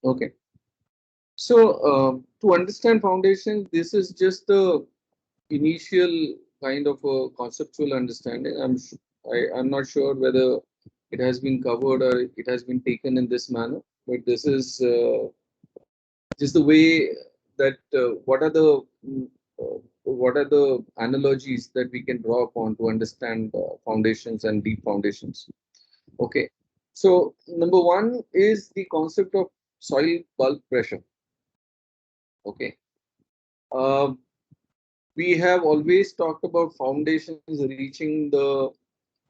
Okay. So to understand foundation, this is just the initial kind of a conceptual understanding. I'm not sure whether it has been covered or it has been taken in this manner, but this is just the way that what are the analogies that we can draw upon to understand foundations and deep foundations. Okay, so number one is the concept of soil bulk pressure. Okay, uh, we have always talked about foundations reaching the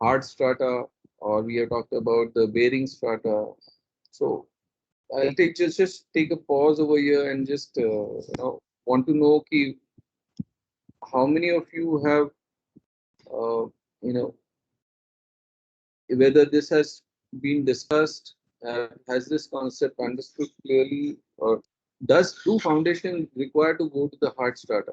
hard strata, or we have talked about the bearing strata. So I'll just take a pause over here and just want to know ki, how many of you have uh, you know whether this has been discussed, has this concept understood clearly, or do foundation require to go to the hard strata?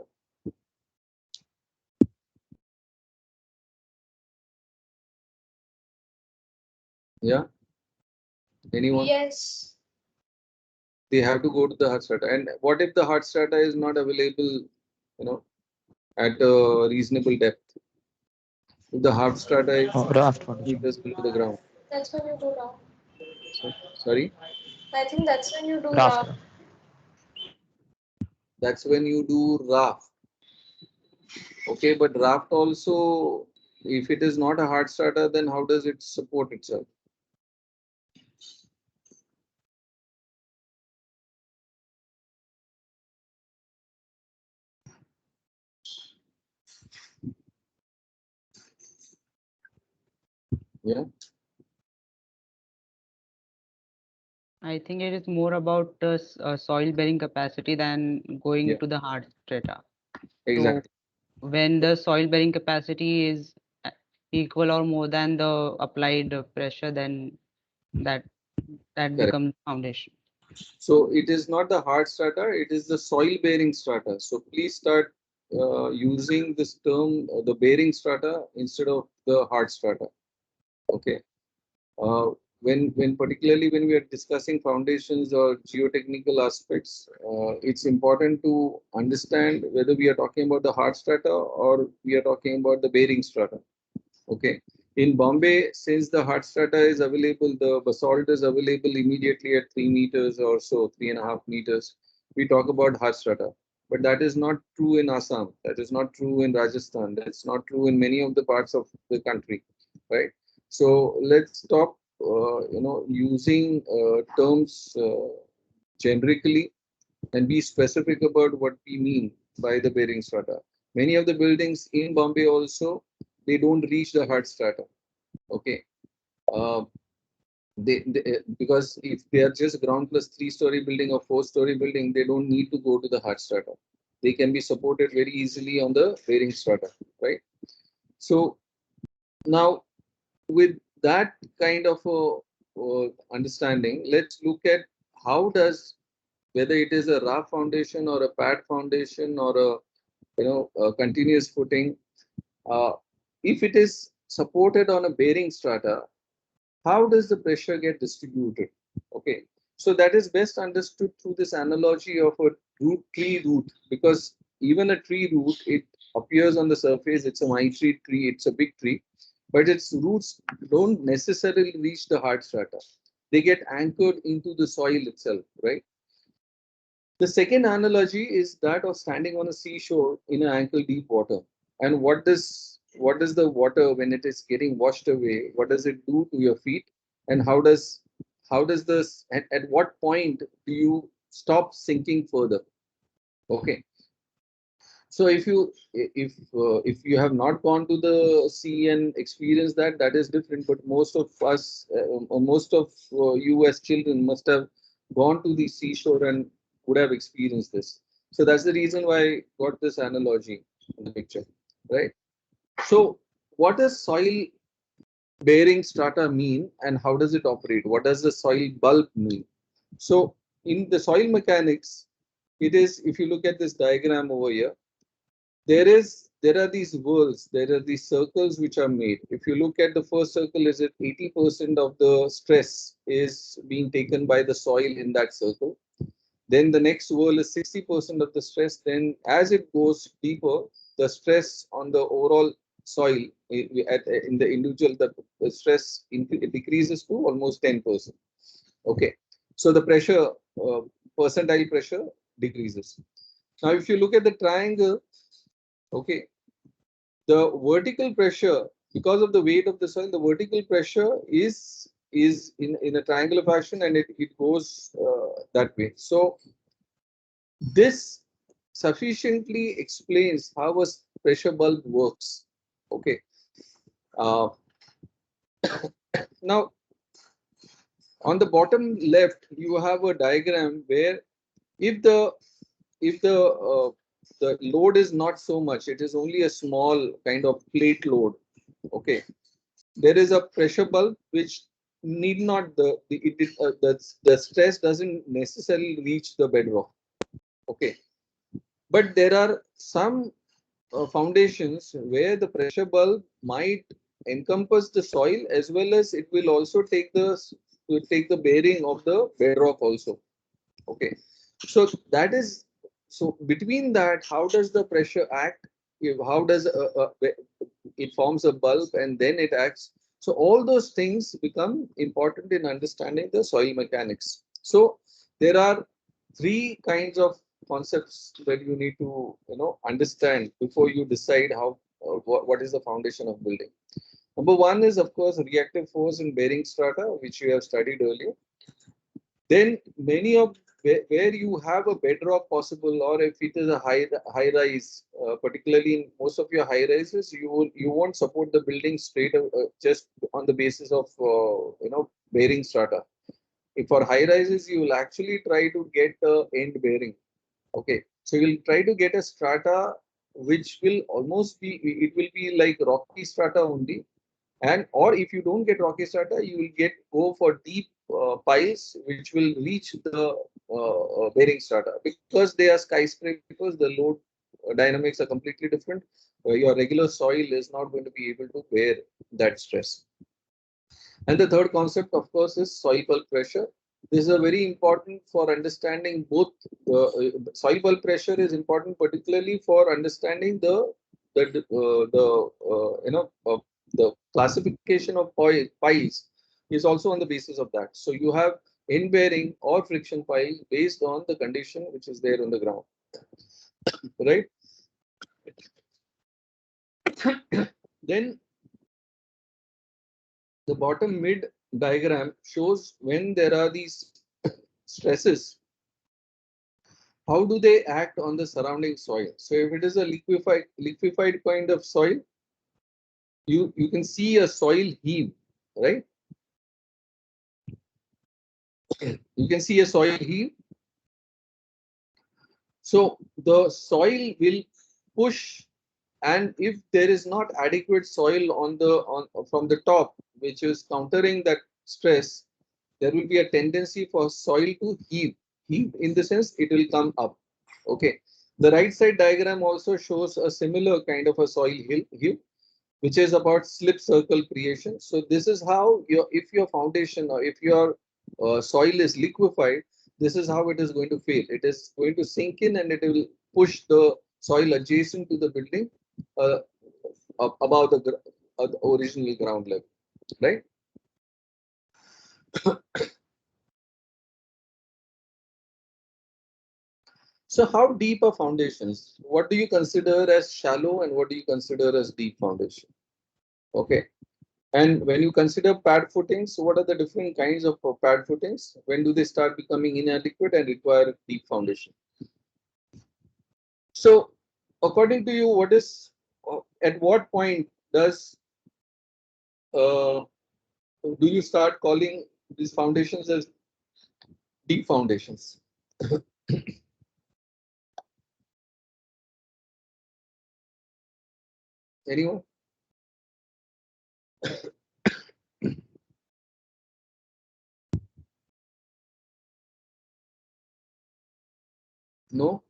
Yeah, anyone? Yes. They have to go to the hard strata. And what if the hard strata is not available, you know, at a reasonable depth? If the hard strata is Raft foundation. meters below the ground. That's when you do raft. Sorry, I think that's when you do Raft. raft. that's when you do raft. Okay, but raft also, if it is not a hard strata, then how does it support itself? Yeah, I think it is more about the soil bearing capacity than going yeah, to the hard strata. So exactly. when the soil bearing capacity is uh, equal or more than the applied pressure, then that that Correct. becomes foundation. So it is not the hard strata, it is the soil bearing strata. So please start using this term, the bearing strata, instead of the hard strata. Okay. Uh, when particularly when we are discussing foundations or geotechnical aspects, it's important to understand whether we are talking about the hard strata or we are talking about the bearing strata. Okay. In Bombay, since the hard strata is available, the basalt is available immediately at 3 meters or so, 3.5 meters. We talk about hard strata. But that is not true in Assam. That is not true in Rajasthan. That's not true in many of the parts of the country, right? So let's stop, using terms generically and be specific about what we mean by the bearing strata. Many of the buildings in Bombay also, they don't reach the hard strata. Okay, uh, because if they are just ground plus 3-story building or 4-story building, they don't need to go to the hard strata. They can be supported very easily on the bearing strata, right? So now, with that kind of understanding, let's look at how does, whether it is a raft foundation or a pad foundation or a continuous footing, uh, if it is supported on a bearing strata, how does the pressure get distributed? Okay, so that is best understood through this analogy of a tree root, because even a tree root, it appears on the surface, it's a mighty tree, it's a big tree, but its roots don't necessarily reach the hard strata. They get anchored into the soil itself, right? The second analogy is that of standing on a seashore in an ankle deep water. And what does the water, when it is getting washed away, what does it do to your feet? And how does this, at what point do you stop sinking further? Okay. So if you have not gone to the sea and experienced that, that is different. But most of us, or most of you as children, must have gone to the seashore and would have experienced this. So that's the reason why I got this analogy in the picture, right? So what does soil bearing strata mean, and how does it operate? What does the soil bulk mean? So in the soil mechanics, it is, if you look at this diagram over here, there is there are these whorls, there are these circles which are made. If you look at the first circle, is it 80% of the stress is being taken by the soil in that circle. Then the next whorl is 60% of the stress. Then as it goes deeper, the stress on the overall soil in the individual, the stress decreases to almost 10%. Okay. So the pressure, percentile pressure decreases. Now, if you look at the triangle, okay, the vertical pressure, because of the weight of the soil, the vertical pressure is in a triangular fashion, and it goes that way. So this sufficiently explains how a pressure bulb works. Okay. Uh, now, on the bottom left, you have a diagram where if the load is not so much, it is only a small kind of plate load. Okay, there is a pressure bulb which need not the stress doesn't necessarily reach the bedrock. Okay, but there are some foundations where the pressure bulb might encompass the soil, as well as it will also take the bearing of the bedrock also. Okay, so that is, so between that, how does the pressure act? How does it forms a bulb and then it acts? So all those things become important in understanding the soil mechanics. So there are three kinds of concepts that you need to understand before you decide how what is the foundation of building. Number one is, of course, reactive force in bearing strata, which you have studied earlier. Then many of where you have a bedrock possible, or if it is a high rise, particularly in most of your high rises, you won't support the building straight just on the basis of bearing strata. If for high rises, you will actually try to get a end bearing. Okay, so you will try to get a strata which will almost be, it will be like rocky strata only. And or if you don't get rocky strata, you will go for deep piles which will reach the bearing strata, because they are skyscrapers. The load dynamics are completely different. Your regular soil is not going to be able to bear that stress. And the third concept, of course, is soil bulk pressure. This is a very important for understanding both. Soil bulk pressure is important particularly for understanding the classification of piles is also on the basis of that. So you have end bearing or friction pile based on the condition which is there on the ground, right? Then the bottom mid diagram shows when there are these stresses, how do they act on the surrounding soil. So if it is a liquefied kind of soil, you can see a soil heave, right? You can see a soil heave. So the soil will push, and if there is not adequate soil from the top, which is countering that stress, there will be a tendency for soil to heave. Heave in the sense it will come up. Okay. The right side diagram also shows a similar kind of a soil heave, which is about slip circle creation. So this is how if your foundation or if your soil is liquefied, this is how it is going to fail. It is going to sink in and it will push the soil adjacent to the building uh, above the original ground level, right? So how deep are foundations? What do you consider as shallow and what do you consider as deep foundation? Okay. And when you consider pad footings, what are the different kinds of pad footings? When do they start becoming inadequate and require deep foundation? So according to you, at what point uh, do you start calling these foundations as deep foundations? Anyone? No?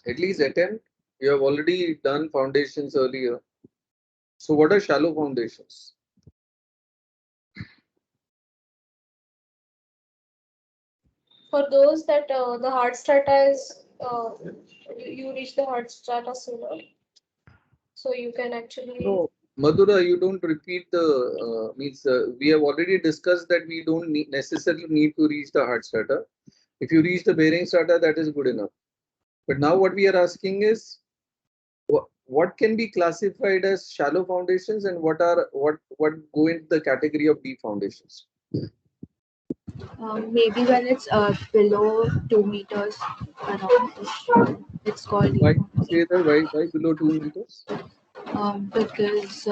At least attempt. You have already done foundations earlier. So what are shallow foundations? For those that the hard strata is you reach the hard strata sooner, so you can actually. No, Madhura, you don't repeat the means. We have already discussed that we don't necessarily need to reach the hard strata. If you reach the bearing strata, that is good enough. But now what we are asking is what can be classified as shallow foundations and what go into the category of deep foundations. Maybe when it's below 2 meters around, it's called deep Why foundation. say that? Why below 2 meters? Because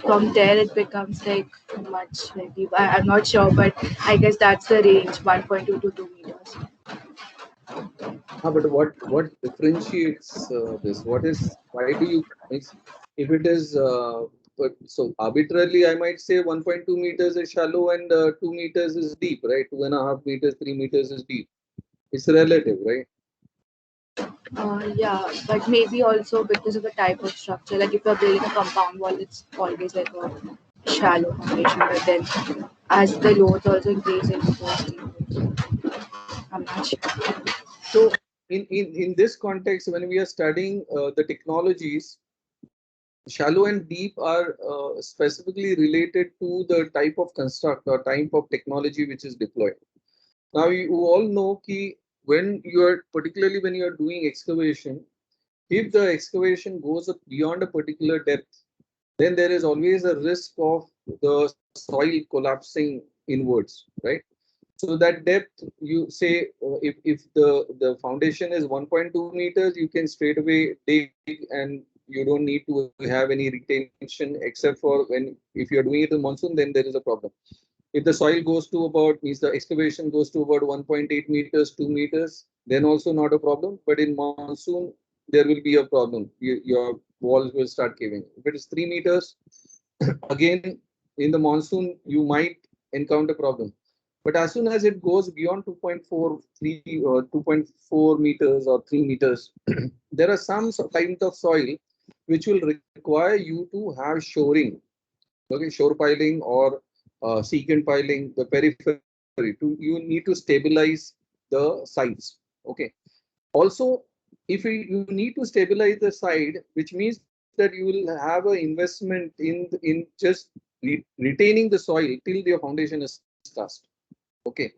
from there it becomes like much very deep. I'm not sure, but I guess that's the range 1.2 to 2 meters. But what differentiates this? What is why do you means if it is but so arbitrarily I might say 1.2 meters is shallow and 2 meters is deep, right? 2.5 meters, 3 meters is deep. It's relative, right? Yeah, but maybe also because of the type of structure. Like if you're building a compound wall, it's always like a shallow foundation. But then as the loads also increase, it goes deep. I'm not sure. So in this context, when we are studying the technologies, shallow and deep are specifically related to the type of construct or type of technology which is deployed. Now you all know ki when you are particularly when you are doing excavation, if the excavation goes up beyond a particular depth, then there is always a risk of the soil collapsing inwards, right? So that depth, you say, if the foundation is 1.2 meters, you can straight away dig and you don't need to have any retention except for when if you're doing it in monsoon, then there is a problem. If the soil goes to about means the excavation goes to about 1.8 meters, 2 meters, then also not a problem. But in monsoon, there will be a problem. Your walls will start caving. If it is 3 meters, again in the monsoon you might encounter problem. But as soon as it goes beyond 2.43 or 2.4 meters or 3 meters, there are some kind of soil which will require you to have shoring, okay, shore piling or secant piling, the periphery. You need to stabilize the sides. Okay. Also, if you need to stabilize the side, which means that you will have an investment in just retaining the soil till your foundation is cast. Okay.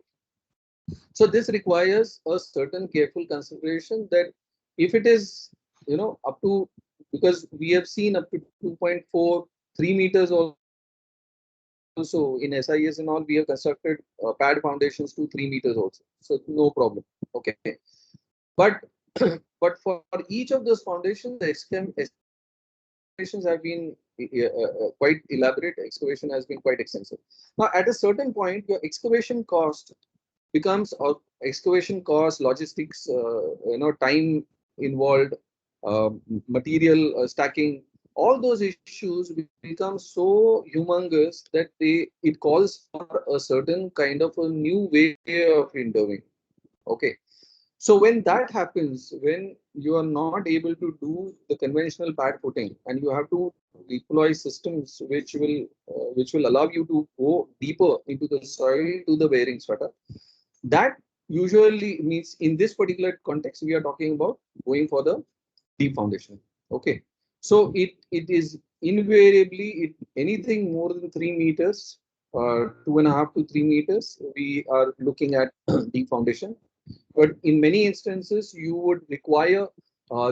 So this requires a certain careful consideration that if it is, up to, because we have seen up to 2.4, 3 meters also in SIS and all, we have constructed pad foundations to 3 meters also. So no problem. Okay. But but for each of those foundations, the excavations have been quite elaborate. Excavation has been quite extensive. Now, at a certain point, your excavation cost becomes excavation cost, logistics, time involved, material stacking. All those issues become so humongous that it calls for a certain kind of a new way of intervening. Okay. So when that happens, when you are not able to do the conventional pad footing and you have to deploy systems which will allow you to go deeper into the soil to the bearing strata, that usually means in this particular context we are talking about going for the deep foundation. Okay, so it is invariably anything more than 3 meters, 2.5 to 3 meters, we are looking at deep foundation. But in many instances, you would require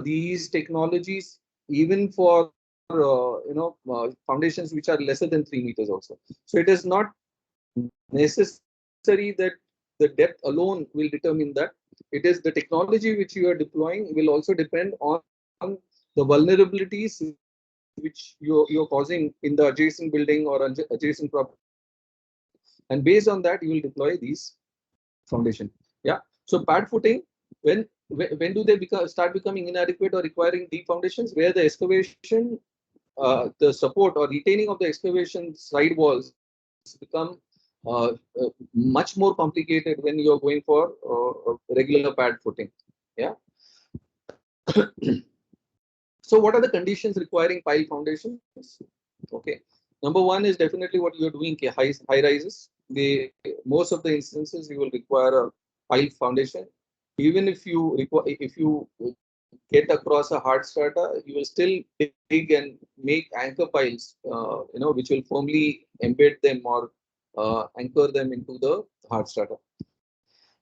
these technologies even for foundations which are lesser than 3 meters also. So it is not necessary that the depth alone will determine that. It is the technology which you are deploying will also depend on the vulnerabilities which you're causing in the adjacent building or adjacent property. And based on that, you will deploy these foundation. Yeah. So pad footing, when do they start becoming inadequate or requiring deep foundations? Where the excavation, the support or retaining of the excavation side walls become much more complicated when you are going for regular pad footing. Yeah. So what are the conditions requiring pile foundations? Okay. Number one is definitely what you're doing, high rises. Most of the instances you will require a pile foundation. Even if you require, if you get across a hard strata, you will still dig and make anchor piles, which will firmly embed them or anchor them into the hard strata.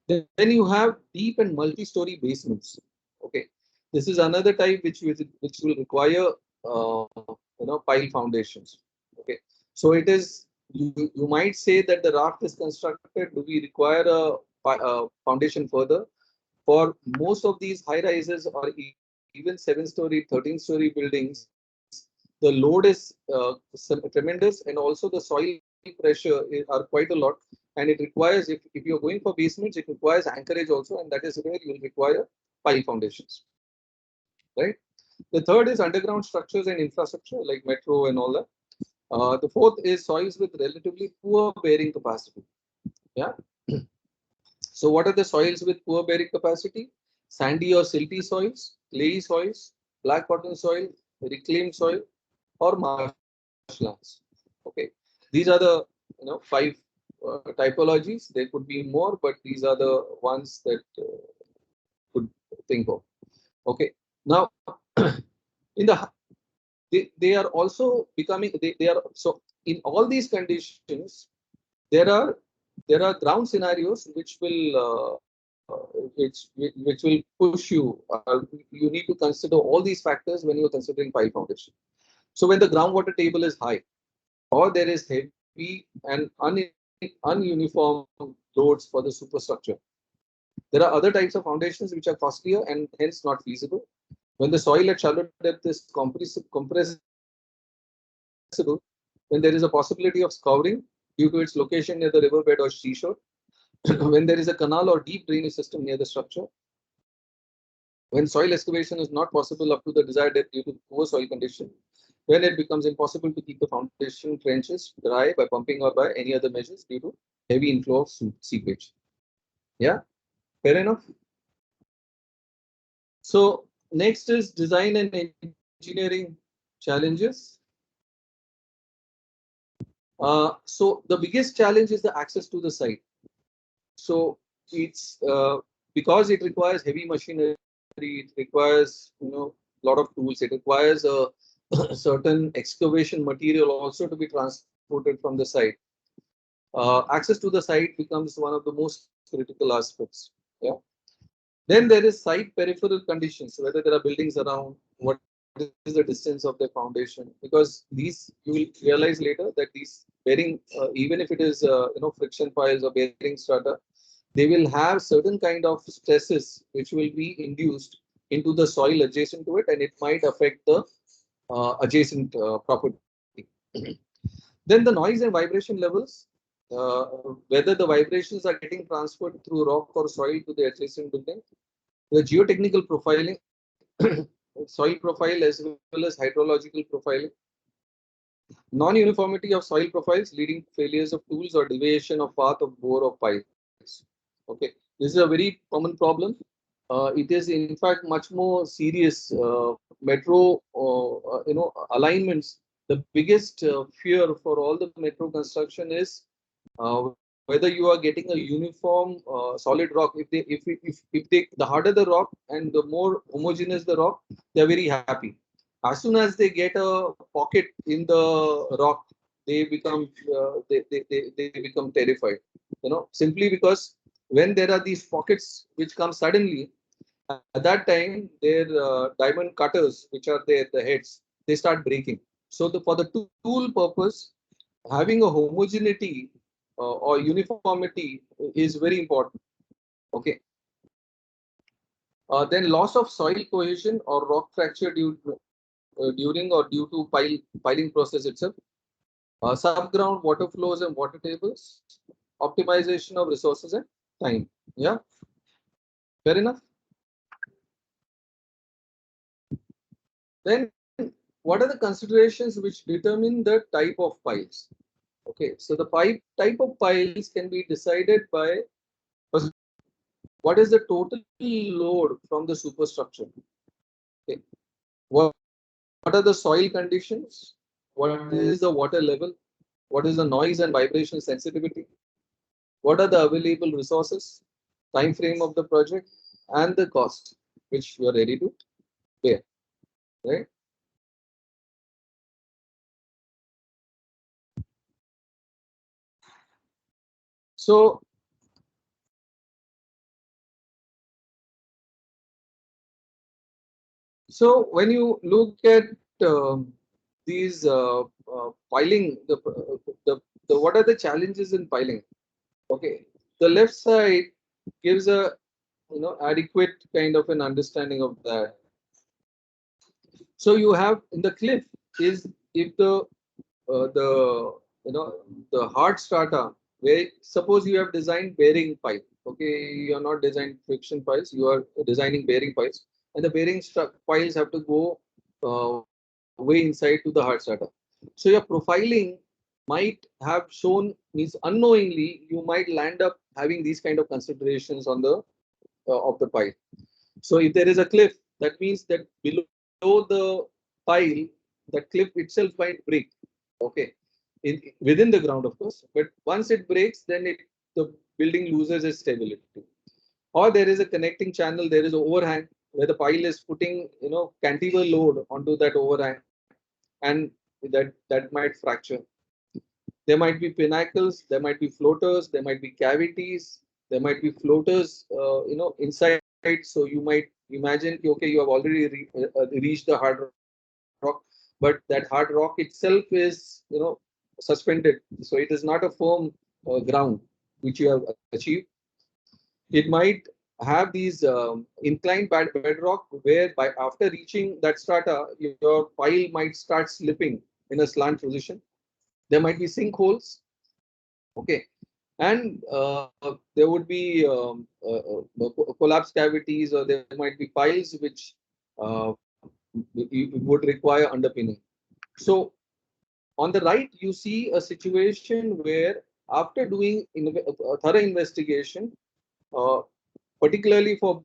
Then you have deep and multi-story basements. Okay, this is another type which will require pile foundations. Okay, so it is you might say that the raft is constructed. Do we require a foundation further? For most of these high rises or even 7-story, 13-story buildings, the load is tremendous, and also the soil pressure are quite a lot. And it requires, if you're going for basements, it requires anchorage also, and that is where you will require pile foundations. Right. The third is underground structures and infrastructure like metro and all that. The fourth is soils with relatively poor bearing capacity. Yeah. So what are the soils with poor bearing capacity? Sandy or silty soils, clayey soils, black cotton soil, reclaimed soil, or marshlands. Okay, these are the 5 typologies. There could be more, but these are the ones that could think of. Okay, now in the they are also becoming they are so in all these conditions there are ground scenarios which will push you. You need to consider all these factors when you are considering pile foundation. So when the groundwater table is high, or there is heavy and ununiform loads for the superstructure, there are other types of foundations which are costlier and hence not feasible. When the soil at shallow depth is compressible, when there is a possibility of scouring due to its location near the riverbed or seashore, when there is a canal or deep drainage system near the structure, when soil excavation is not possible up to the desired depth due to poor soil condition, when it becomes impossible to keep the foundation trenches dry by pumping or by any other measures due to heavy inflow of seepage. Yeah, fair enough. So next is design and engineering challenges. So the biggest challenge is the access to the site. So it's because it requires heavy machinery, it requires a lot of tools, it requires a certain excavation material also to be transported from the site. Access to the site becomes one of the most critical aspects. Yeah. Then there is site peripheral conditions, whether there are buildings around, what is the distance of the foundation, because these you will realize later that these bearing, even if it is friction piles or bearing strata, they will have certain kind of stresses which will be induced into the soil adjacent to it, and it might affect the adjacent property. Then the noise and vibration levels, uh, whether the vibrations are getting transferred through rock or soil to the adjacent building. The geotechnical profiling, soil profile as well as hydrological profiling. Non-uniformity of soil profiles leading to failures of tools or deviation of path of bore of piles. Okay, this is a very common problem. It is in fact much more serious. Metro, alignments. The biggest fear for all the metro construction is whether you are getting a uniform solid rock. If the harder the rock and the more homogeneous the rock, they are very happy. As soon as they get a pocket in the rock, they become they become terrified. Simply because when there are these pockets which come suddenly, at that time their diamond cutters, which are there, the heads, they start breaking. So for the tool purpose, having a homogeneity or uniformity is very important. Okay. Then loss of soil cohesion or rock fracture during or due to piling process itself. Subground water flows and water tables. Optimization of resources and time. Yeah. Fair enough. Then what are the considerations which determine the type of piles? Okay, so the type of piles can be decided by what is the total load from the superstructure. Okay, what are the soil conditions? What is the water level? What is the noise and vibration sensitivity? What are the available resources, time frame of the project, and the cost which you are ready to bear, right? So when you look at these piling, the what are the challenges in piling? Okay, the left side gives a adequate kind of an understanding of that. So you have in the cliff is if the the hard strata where suppose you have designed bearing pipe. Okay, you are not designing friction piles, you are designing bearing piles, and the bearing piles have to go way inside to the hard strata. So your profiling might have shown means unknowingly you might land up having these kind of considerations on the of the pile. So if there is a cliff, that means that below the pile, the cliff itself might break. Okay, within the ground, of course. But once it breaks, then the building loses its stability. Or there is a connecting channel. There is an overhang where the pile is putting cantilever load onto that overhang, and that might fracture. There might be pinnacles. There might be floaters. There might be cavities. There might be floaters. Inside. So you might imagine, okay, you have already reached the hard rock, but that hard rock itself is suspended. So it is not a firm ground which you have achieved. It might have these inclined bedrock where by after reaching that strata, your pile might start slipping in a slant position. There might be sinkholes. Okay, and there would be collapse cavities, or there might be piles which uh, would require underpinning. So on the right, you see a situation where after doing a thorough investigation, uh, particularly for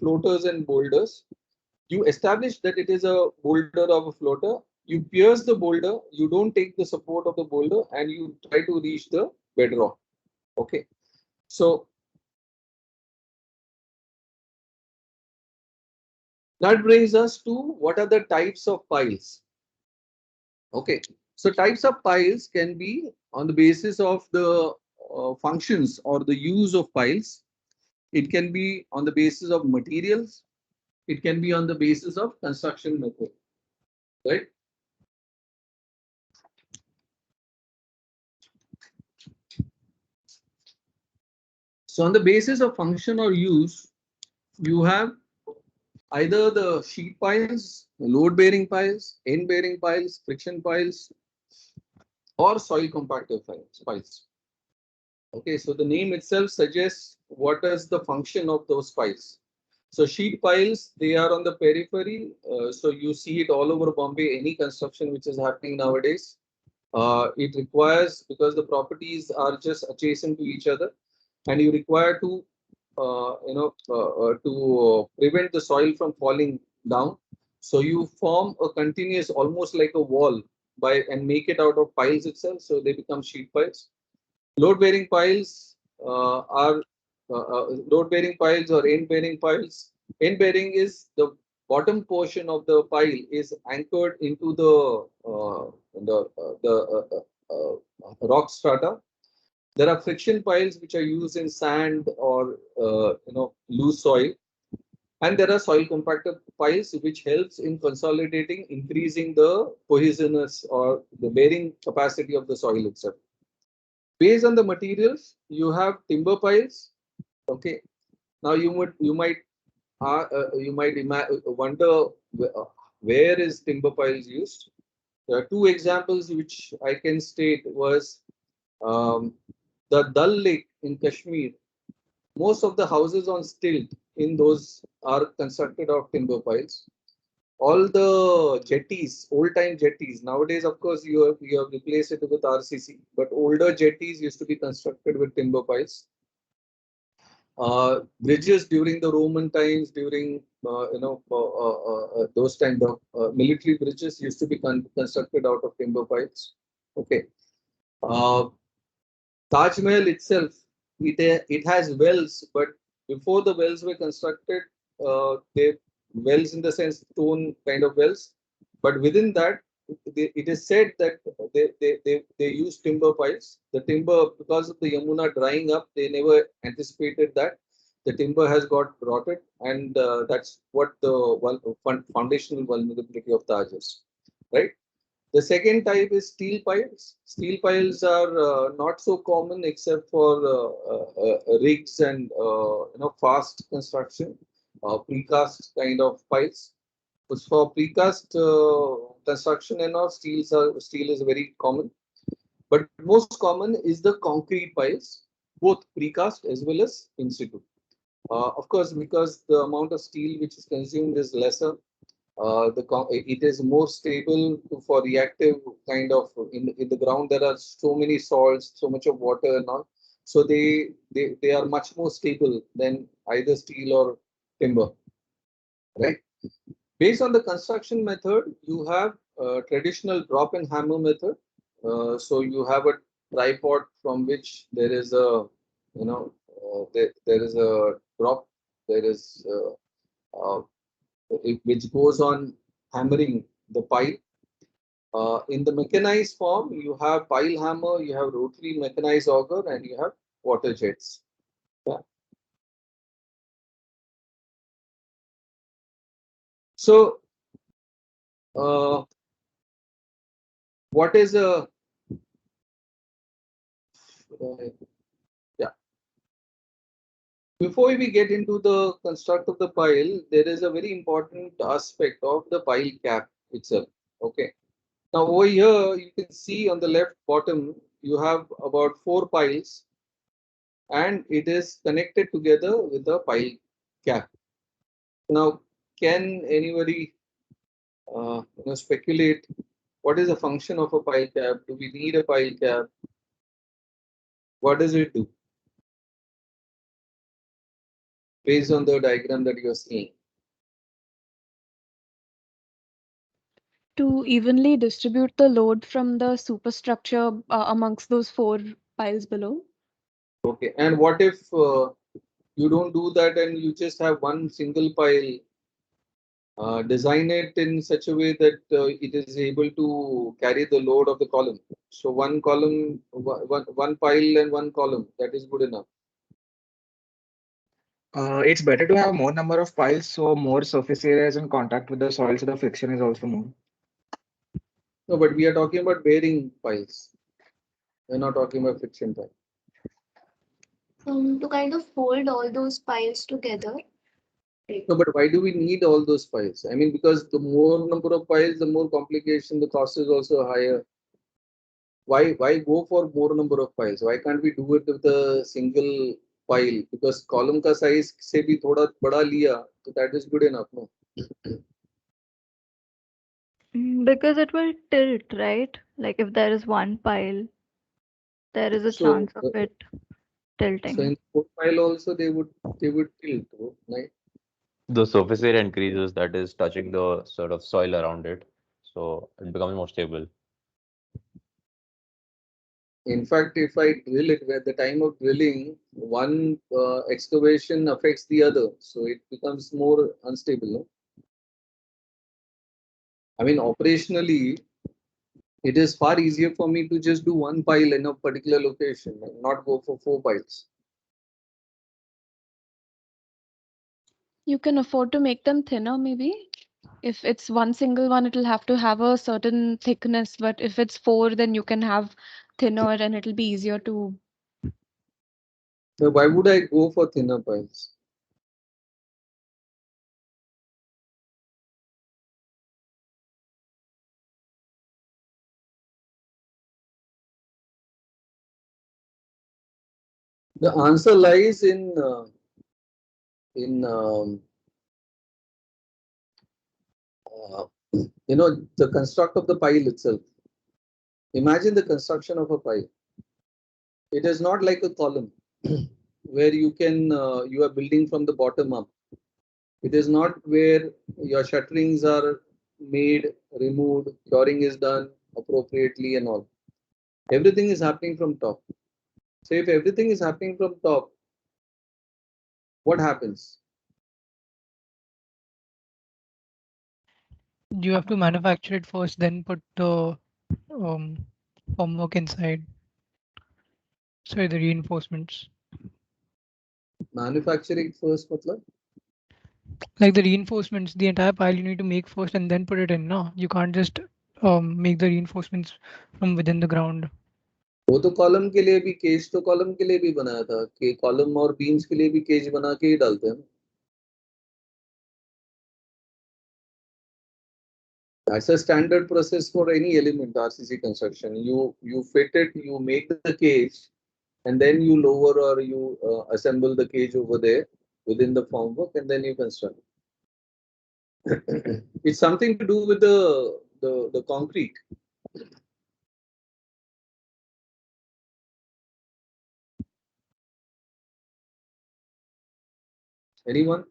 floaters and boulders, you establish that it is a boulder of a floater. You pierce the boulder, you don't take the support of the boulder, and you try to reach the bedrock. Okay, so that brings us to what are the types of piles. Okay, so types of piles can be on the basis of the functions or the use of piles. It can be on the basis of materials. It can be on the basis of construction method, right? So on the basis of function or use, you have either the sheet piles, load bearing piles, end bearing piles, friction piles, or soil compactor piles. Okay, so the name itself suggests what is the function of those piles. So sheet piles, they are on the periphery. So you see it all over Bombay, any construction which is happening nowadays. It requires, because the properties are just adjacent to each other, and you require to prevent the soil from falling down. So you form a continuous, almost like a wall, and make it out of piles itself. So they become sheet piles. Load bearing piles are load bearing piles or end bearing piles. End bearing is the bottom portion of the pile is anchored into rock strata. There are friction piles which are used in sand or loose soil, and there are soil compactor piles which helps in consolidating, increasing the cohesiveness or the bearing capacity of the soil itself. Based on the materials, you have timber piles. Okay, now you might wonder where is timber piles used. There are two examples which I can state was um, the Dal Lake in Kashmir. Most of the houses on stilt in those are constructed of timber piles. All the jetties, old time jetties, nowadays, of course, you have replaced it with RCC, but older jetties used to be constructed with timber piles. Bridges during the Roman times, during those kind of military bridges used to be constructed out of timber piles. Okay. Uh, Taj Mahal itself, it has wells, but before the wells were constructed, they wells in the sense stone kind of wells, but within that, it is said that they use timber piles. The timber, because of the Yamuna drying up, they never anticipated that the timber has got rotted, and that's what the foundational vulnerability of Taj is, right? The second type is steel piles. Steel piles are not so common except for rigs and fast construction, precast kind of piles. But for precast construction and all, steel is very common. But most common is the concrete piles, both precast as well as in situ. Of course, because the amount of steel which is consumed is lesser, it is more stable for reactive kind of in the ground. There are so many salts, so much of water and all, so they are much more stable than either steel or timber, right? Based on the construction method, you have traditional drop and hammer method. So you have a tripod from which there is a there is a drop, there is which goes on hammering the pile. In the mechanized form, you have pile hammer, you have rotary mechanized auger, and you have water jets. Yeah. So, what is a yeah? Before we get into the construct of the pile, there is a very important aspect of the pile cap itself. Okay. Now over here, you can see on the left bottom, you have about 4 piles, and it is connected together with a pile cap. Now, can anybody speculate what is the function of a pile cap? Do we need a pile cap? What does it do? Based on the diagram that you're seeing. To evenly distribute the load from the superstructure amongst those 4 piles below. Okay, and what if you don't do that and you just have one single pile? Design it in such a way that it is able to carry the load of the column. So one column, one pile and one column, that is good enough. It's better to have more number of piles, so more surface area is in contact with the soil, so the friction is also more. No, but we are talking about bearing piles. We're not talking about friction pile. To kind of hold all those piles together. No, but why do we need all those piles? I mean, because the more number of piles, the more complication, the cost is also higher. Why go for more number of piles? Why can't we do it with a single pile? Because column ka size se bhi thoda bada liya, so that is good enough, no? Because it will tilt, right? Like if there is one pile, there is a So, chance of it so tilting. in four pile also they would tilt, right? The surface area increases, that is touching the sort of soil around it, so it becomes more stable. In fact, if I drill it at the time of drilling, one excavation affects the other, so it becomes more unstable. No? I mean, operationally, it is far easier for me to just do one pile in a particular location and not go for 4 piles. You can afford to make them thinner, maybe. If it's one single one, it'll have to have a certain thickness, but if it's 4, then you can have thinner and it'll be easier to. So why would I go for thinner piles? The answer lies in the construct of the pile itself. Imagine the construction of a pile. It is not like a column. where you can you are building from the bottom up. It is not where your shutterings are made, removed, curing is done appropriately and all. Everything is happening from top. So if everything is happening from top, what happens? You have to manufacture it first, then put the formwork inside. Sorry, the reinforcements. Manufacturing first, matlab? Like the reinforcements, the entire pile you need to make first and then put it in. No, you can't just make the reinforcements from within the ground. वो तो column के लिए भी cage तो column के लिए भी बनाया था कि कॉलम और बीम्स के लिए भी केज बना के ही डालते हैं. That's a standard process for any element RCC construction. You fit it, you make the cage, and then you lower or you assemble the cage over there within the formwork, and then you construct. It's something to do with the concrete. Anyone?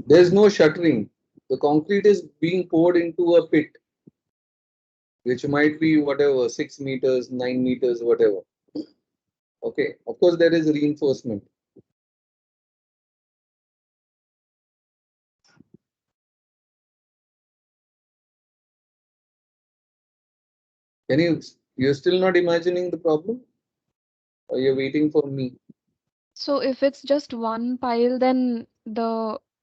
There's no shuttering. The concrete is being poured into a pit, which might be whatever, 6 meters, 9 meters, whatever. Okay. Of course, there is reinforcement. You're still not imagining the problem? Or you're waiting for me? So if it's just one pile, then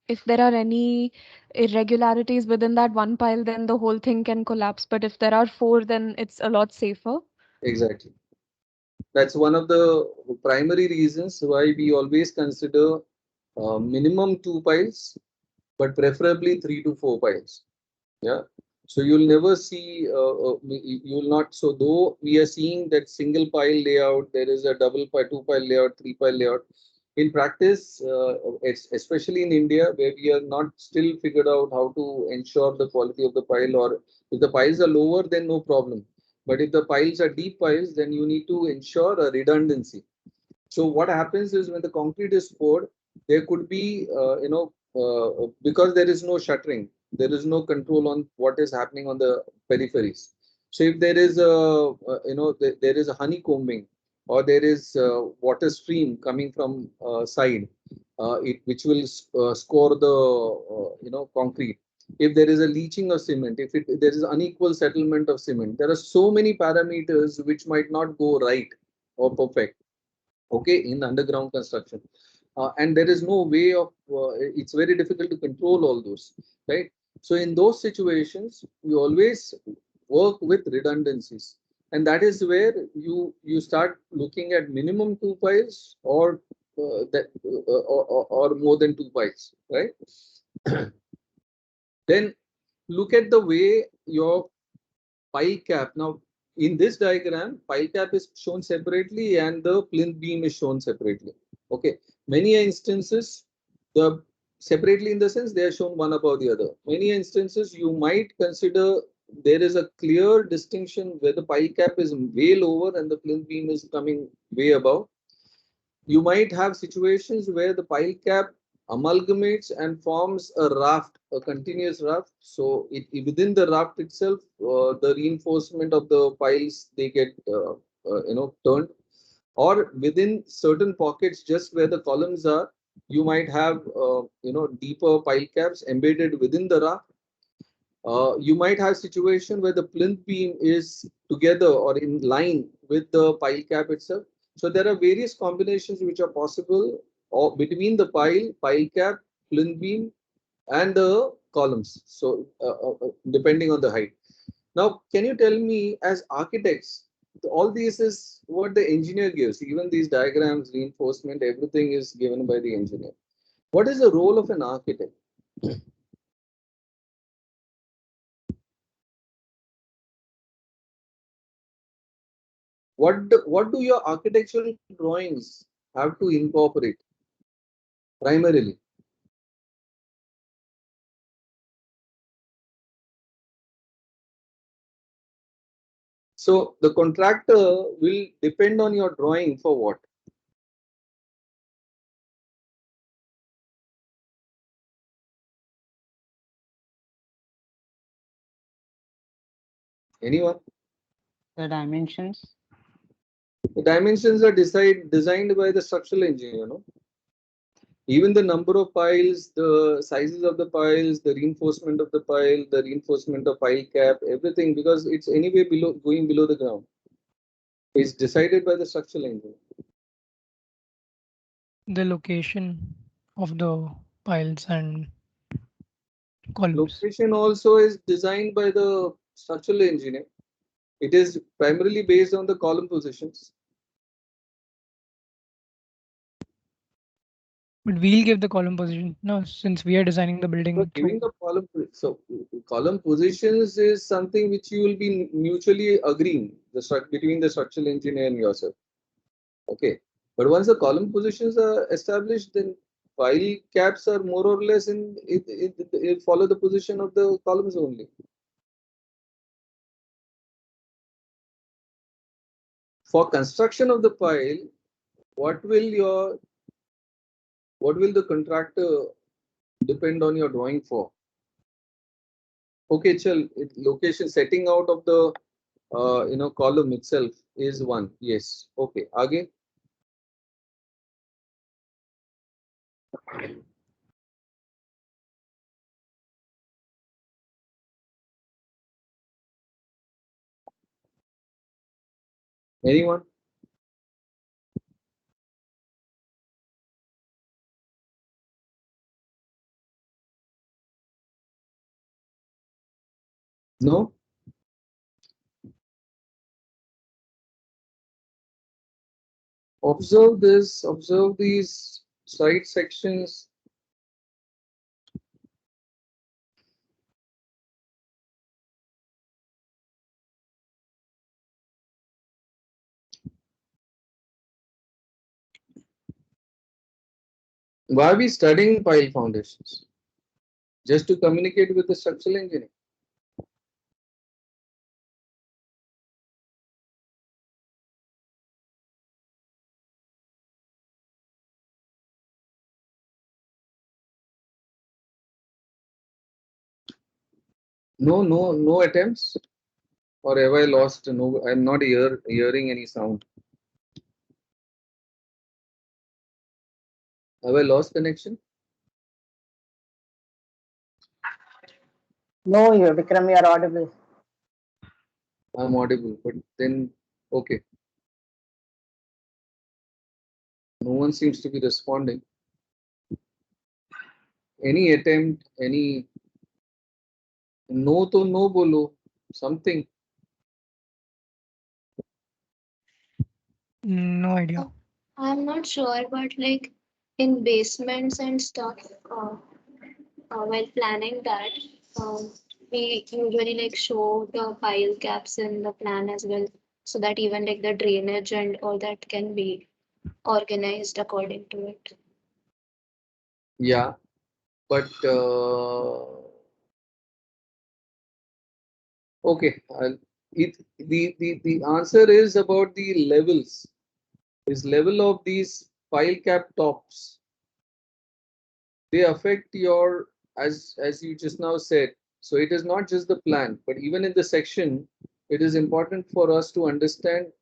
if there are any irregularities within that one pile, then the whole thing can collapse. But if there are four, then it's a lot safer. Exactly. That's one of the primary reasons why we always consider minimum 2 piles, but preferably 3 to 4 piles. Yeah. So you'll never see, you'll not. So though we are seeing that single pile layout, there is a double pile, 2 pile layout, 3 pile layout. In practice, especially in India, where we are not still figured out how to ensure the quality of the pile, or if the piles are lower, then no problem. But if the piles are deep piles, then you need to ensure a redundancy. So what happens is when the concrete is poured, there could be, because there is no shuttering, there is no control on what is happening on the peripheries. So if there is there is a honeycombing, or there is water stream coming from side, which will score the concrete. If there is a leaching of cement, if there is unequal settlement of cement, there are so many parameters which might not go right or perfect. Okay, in underground construction, and there is no way of. It's very difficult to control all those, right? So in those situations, you always work with redundancies, and that is where you start looking at minimum 2 piles, or or more than 2 piles, right? Then look at the way your pile cap. Now in this diagram, pile cap is shown separately and the plinth beam is shown separately. Okay, many instances, the separately in the sense they are shown one above the other. Many instances you might consider there is a clear distinction where the pile cap is way lower and the plinth beam is coming way above. You might have situations where the pile cap amalgamates and forms a raft, a continuous raft. So within the raft itself, the reinforcement of the piles, they get turned, or within certain pockets, just where the columns are, you might have deeper pile caps embedded within the raft. You might have situation where the plinth beam is together or in line with the pile cap itself. So there are various combinations which are possible between the pile cap, plinth beam, and the columns. So depending on the height. Now, can you tell me, as architects, all this is what the engineer gives. Even these diagrams, reinforcement, everything is given by the engineer. What is the role of an architect? What do your architectural drawings have to incorporate primarily? So the contractor will depend on your drawing for what? Anyone? The dimensions. The dimensions are designed by the structural engineer, no? Even the number of piles, the sizes of the piles, the reinforcement of the pile, the reinforcement of pile cap, everything, because it's anyway going below the ground, is decided by the structural engineer. The location of the piles and columns. Location also is designed by the structural engineer. It is primarily based on the column positions. But we'll give the column position, no, since we are designing the building. So giving the column, so column positions is something which you will be mutually agreeing between the structural engineer and yourself. Okay, but once the column positions are established, then pile caps are more or less in it follow the position of the columns only. For construction of the pile, what will the contractor depend on your drawing for? Okay, chal, location setting out of the column itself is one. Yes. Okay. Again. Anyone? No? Observe this, observe these side sections. Why are we studying pile foundations? Just to communicate with the structural engineer. No attempts? Or have I lost? No, I'm not hearing any sound. Have I lost connection? No, you Vikram, you are audible. I'm audible, but then okay. No one seems to be responding. Any attempt, any no to no bolo, something. No idea. I'm not sure, but like in basements and stuff, while planning that, we usually like show the pile caps in the plan as well, so that even like the drainage and all that can be organized according to it. Yeah, but okay. The answer is about the levels. Is level of these pile cap tops. They affect your as you just now said. So it is not just the plan, but even in the section, it is important for us to understand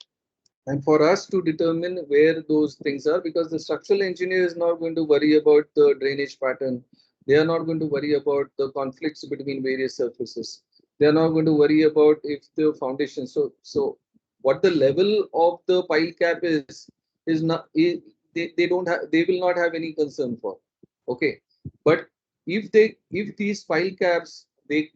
and for us to determine where those things are, because the structural engineer is not going to worry about the drainage pattern. They are not going to worry about the conflicts between various surfaces. They are not going to worry about if the foundation. So what the level of the pile cap is not they don't have, they will not have any concern for. Okay, but if these pile caps they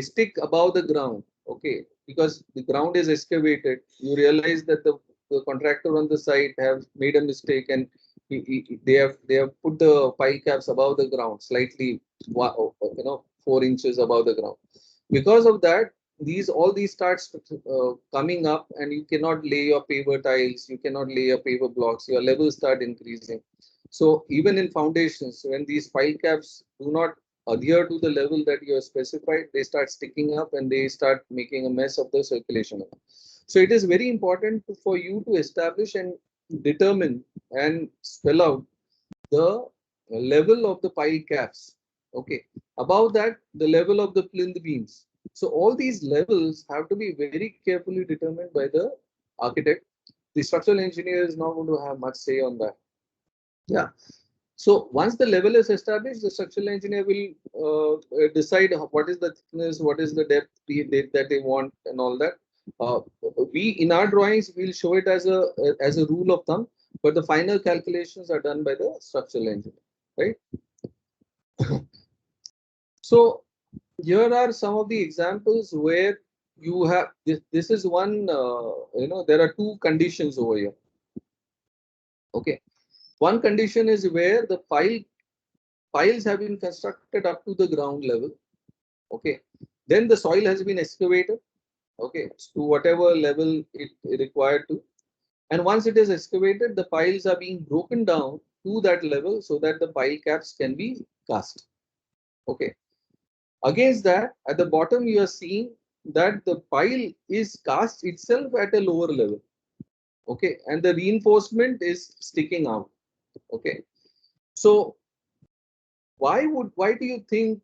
stick above the ground, okay, because the ground is excavated, you realize that the contractor on the site have made a mistake, and they have put the pile caps above the ground slightly, 4 inches above the ground. Because of that, all these starts coming up, and you cannot lay your paver tiles, you cannot lay your paver blocks, your levels start increasing. So even in foundations, when these pile caps do not adhere to the level that you have specified, they start sticking up and they start making a mess of the circulation. So it is very important for you to establish and determine and spell out the level of the pile caps. Okay. Above that, the level of the plinth beams. So all these levels have to be very carefully determined by the architect. The structural engineer is not going to have much say on that. Yeah. So once the level is established, the structural engineer will decide what is the thickness, what is the depth that they want, and all that. We in our drawings we'll show it as a rule of thumb, but the final calculations are done by the structural engineer, right? So here are some of the examples where you have this is one there are two conditions over here. Okay, one condition is where the piles have been constructed up to the ground level. Okay, then the soil has been excavated, okay, to whatever level it required to, and once it is excavated, the piles are being broken down to that level so that the pile caps can be cast. Okay, against that, at the bottom you are seeing that the pile is cast itself at a lower level. Okay, and the reinforcement is sticking out. Okay, so why do you think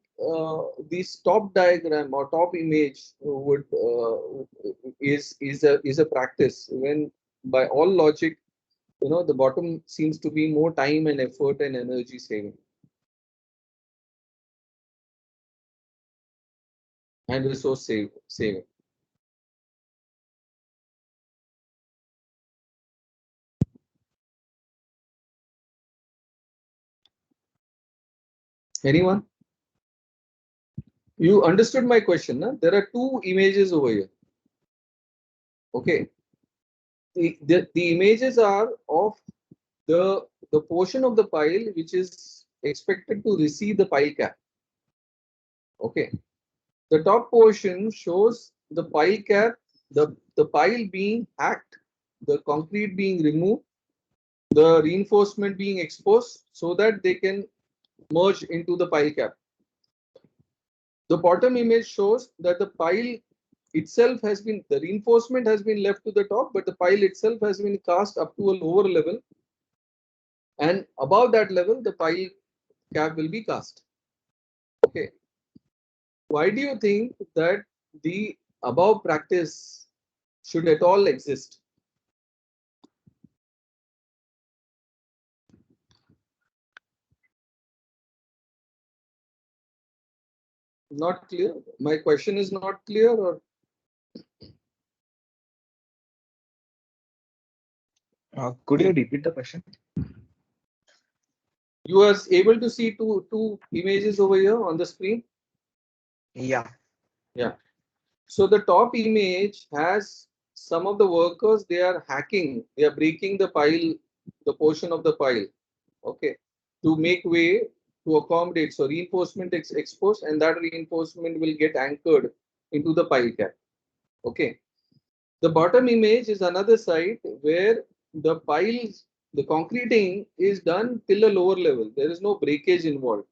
this top diagram or top image would is a practice when by all logic, the bottom seems to be more time and effort and energy saving and resource saving. Anyone? You understood my question, na? There are two images over here. Okay. The images are of the portion of the pile which is expected to receive the pile cap. Okay. The top portion shows the pile cap, the pile being hacked, the concrete being removed, the reinforcement being exposed so that they can merge into the pile cap. The bottom image shows that the pile itself has been, the reinforcement has been left to the top, but the pile itself has been cast up to a lower level. And above that level, the pile cap will be cast. Okay. Why do you think that the above practice should at all exist? Not clear? My question is not clear, or Could you repeat the question? you are able to see two images over here on the screen? Yeah. Yeah. So the top image has some of the workers, they are hacking, they are breaking the pile, the portion of the pile, okay, to make way to accommodate. So reinforcement is exposed and that reinforcement will get anchored into the pile cap. Okay. The bottom image is another site where the piles, the concreting is done till a lower level. There is no breakage involved.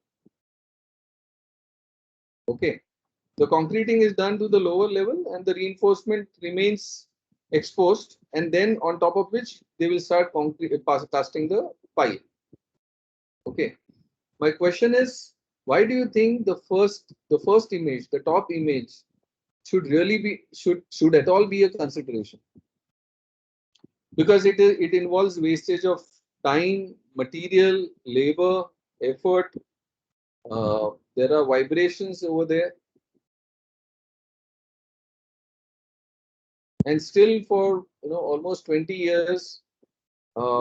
Okay. The concreting is done to the lower level and the reinforcement remains exposed, and then on top of which they will start casting the pile. Okay. My question is, why do you think the first image, the top image, should really be should at all be a consideration? Because it involves wastage of time, material, labor, effort. There are vibrations over there. And still for almost 20 years,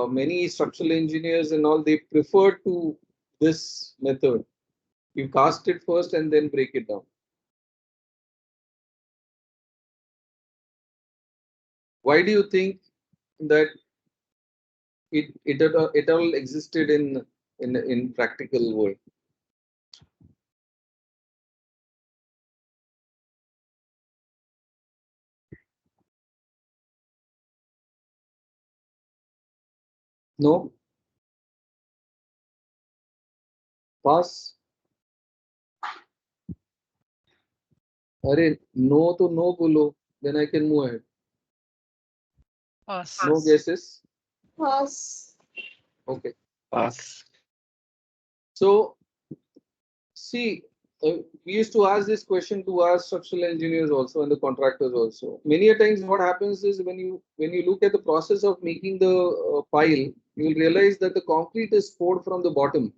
many structural engineers and all, they prefer to this method. You cast it first and then break it down. Why do you think that it all existed in practical world? No? Pass? Arey, no to no bolo, then I can move ahead. Pass. No guesses? Pass. Okay. Pass. So, see, we used to ask this question to our structural engineers also and the contractors also. Many a times, what happens is when you look at the process of making the pile, you will realize that the concrete is poured from the bottom.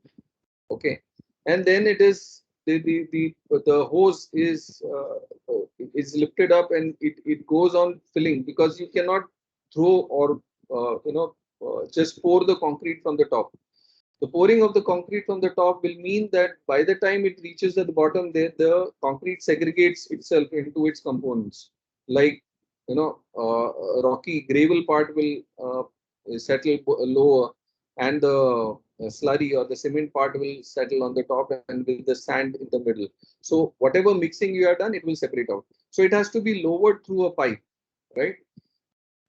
Okay, and then it is the hose is lifted up and it goes on filling, because you cannot throw or just pour the concrete from the top. The pouring of the concrete from the top will mean that by the time it reaches at the bottom there, the concrete segregates itself into its components. Like, rocky gravel part will settle lower, and the slurry or the cement part will settle on the top, and with the sand in the middle. So whatever mixing you have done, it will separate out. So it has to be lowered through a pipe, right?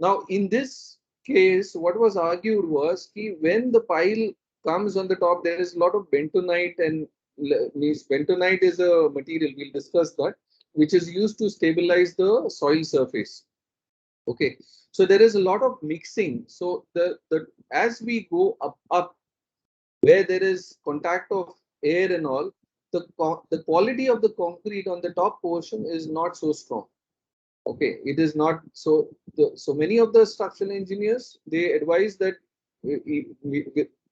Now, in this case, what was argued was that when the pile comes on the top, there is a lot of bentonite, and means bentonite is a material, we'll discuss that, which is used to stabilize the soil surface. Okay, so there is a lot of mixing. So as we go up, where there is contact of air and all, the quality of the concrete on the top portion is not so strong. Okay, it is not so. So many of the structural engineers, they advise that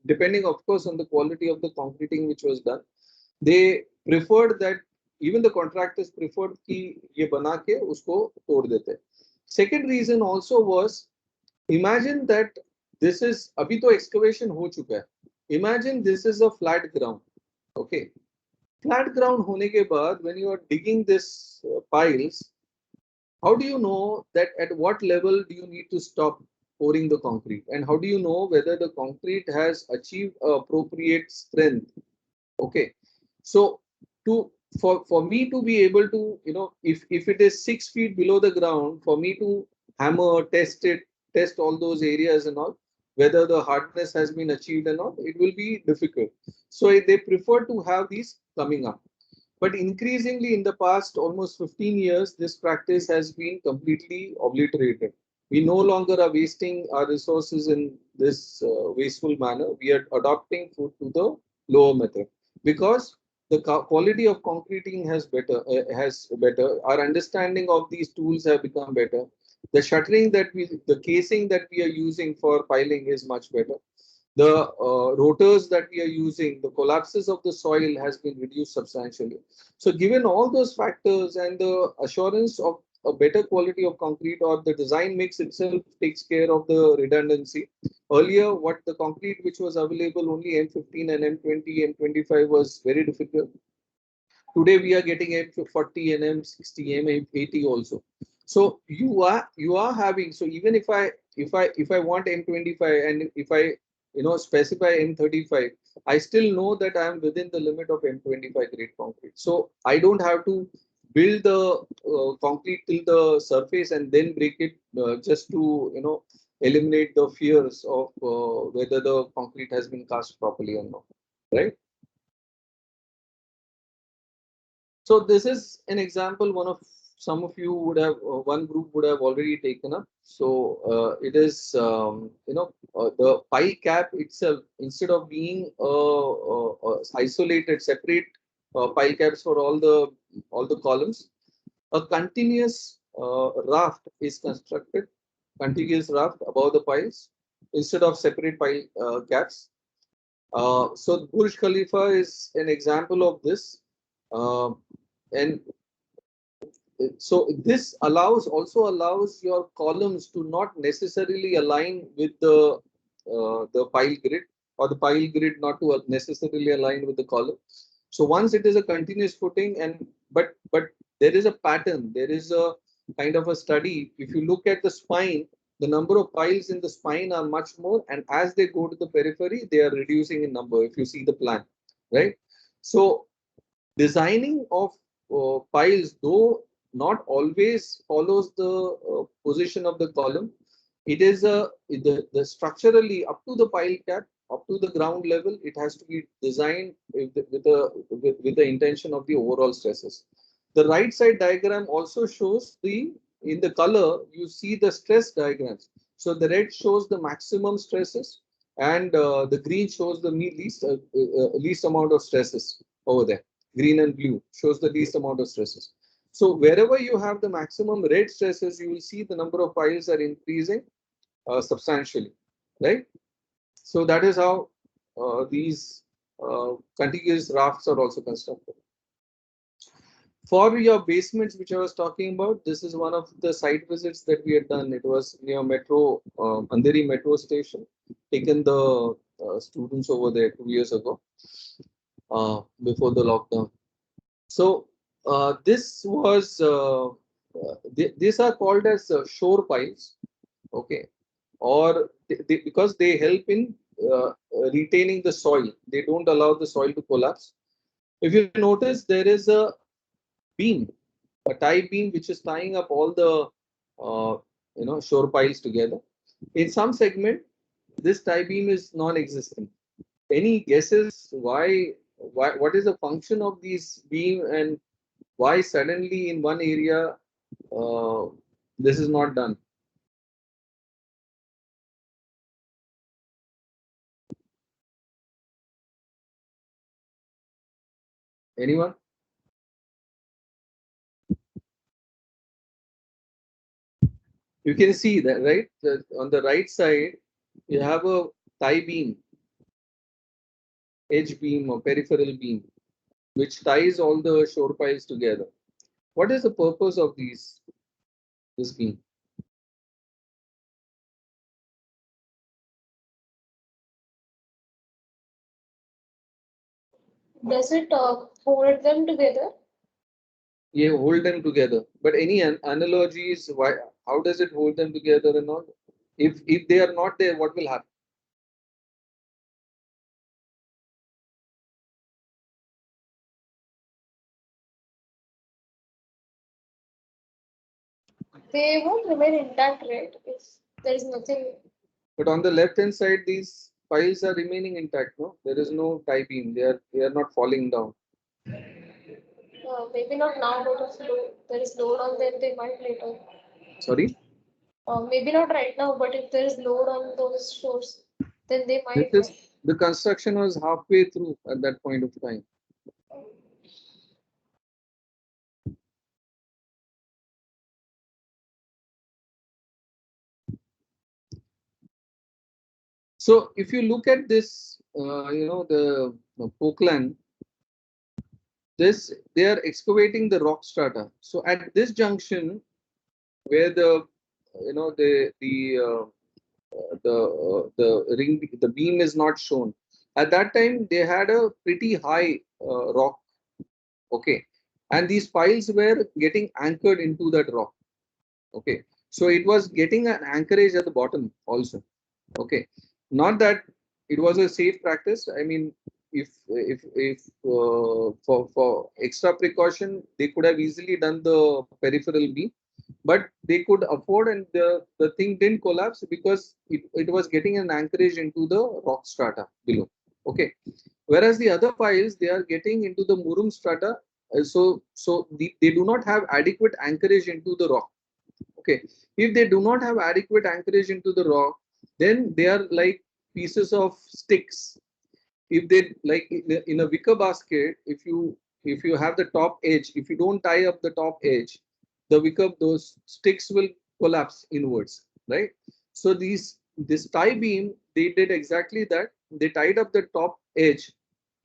depending, of course, on the quality of the concreting which was done, they preferred that, even the contractors preferred कि ये बना के उसको तोड़ देते. Second reason also was, imagine that this is अभी तो excavation हो चुका है. Imagine this is a flat ground. Okay, flat ground होने के बाद, when you are digging this piles, how do you know that at what level do you need to stop pouring the concrete, and how do you know whether the concrete has achieved appropriate strength? Okay, so for me to be able to, if it is 6 feet below the ground, for me to hammer, test all those areas and all, whether the hardness has been achieved or not, it will be difficult. So they prefer to have these coming up. But increasingly in the past almost 15 years, this practice has been completely obliterated. We no longer are wasting our resources in this wasteful manner. We are adopting food to the lower method, because the quality of concreting has better. Our understanding of these tools have become better. The shuttering the casing that we are using for piling is much better. The rotors that we are using, the collapses of the soil has been reduced substantially. So given all those factors and the assurance of a better quality of concrete, or the design mix itself takes care of the redundancy. Earlier, what the concrete which was available, only M15 and M20, M25 was very difficult. Today we are getting M40 and M60, M80 also. So you are having, so even if I want M25, and if I specify M35, I still know that I am within the limit of M25 grade concrete. So I don't have to build the concrete till the surface and then break it just to eliminate the fears of whether the concrete has been cast properly or not, right? So this is an example some of you would have, one group would have already taken up. So it is, the pile cap itself, instead of being isolated, separate pile caps for all the columns, a continuous raft is constructed, contiguous raft above the piles, instead of separate pile caps. So Burj Khalifa is an example of this. And so this also allows your columns to not necessarily align with the pile grid, or the pile grid not to necessarily align with the column. So once it is a continuous footing, and but there is a pattern, there is a kind of a study. If you look at the spine, the number of piles in the spine are much more, and as they go to the periphery, they are reducing in number, if you see the plan, right? So designing of piles, though not always follows the position of the column, it is the structurally up to the pile cap, up to the ground level, it has to be designed with the intention of the overall stresses. The right side diagram also shows in the color, you see the stress diagrams. So the red shows the maximum stresses, and the green shows the least amount of stresses over there. Green and blue shows the least amount of stresses. So wherever you have the maximum red stresses, you will see the number of piles are increasing substantially, right? So that is how these contiguous rafts are also constructed. For your basements, which I was talking about, this is one of the site visits that we had done. It was near Metro, Andheri Metro Station, taken the students over there 2 years ago, before the lockdown. So this was, these are called as shore piles, okay, or because they help in retaining the soil. They don't allow the soil to collapse. If you notice, there is a beam, a tie beam, which is tying up all the shore piles together. In some segment, this tie beam is non-existent. Any guesses why? What is the function of these beam, and why suddenly in one area this is not done? Anyone? You can see that, right? On the right side, you have a tie beam, edge beam or peripheral beam, which ties all the shore piles together. What is the purpose of this beam? Does it hold them together? You hold them together. But any analogies? Why? How does it hold them together and all? If they are not there, what will happen? They won't remain intact, right? If there is nothing. But on the left hand side, these piles are remaining intact. No, there is no tie beam. They are not falling down. Maybe not now, but if there is load on them, they might later. Sorry. Maybe not right now, but if there is load on those shores, then they This might. is the construction was halfway through at that point of time. So if you look at this, the Pokhland, they are excavating the rock strata. So at this junction, where the beam is not shown, at that time they had a pretty high rock, okay, and these piles were getting anchored into that rock, okay. So it was getting an anchorage at the bottom also, okay. Not that it was a safe practice. I mean, if for extra precaution, they could have easily done the peripheral beam, but they could afford, and the thing didn't collapse because it was getting an anchorage into the rock strata below, okay. Whereas the other piles, they are getting into the murum strata, they do not have adequate anchorage into the rock, okay. If they do not have adequate anchorage into the rock, then they are like pieces of sticks. If they, like in a wicker basket, if you have the top edge, if you don't tie up the top edge, those sticks will collapse inwards, right? So this tie beam, they did exactly that. They tied up the top edge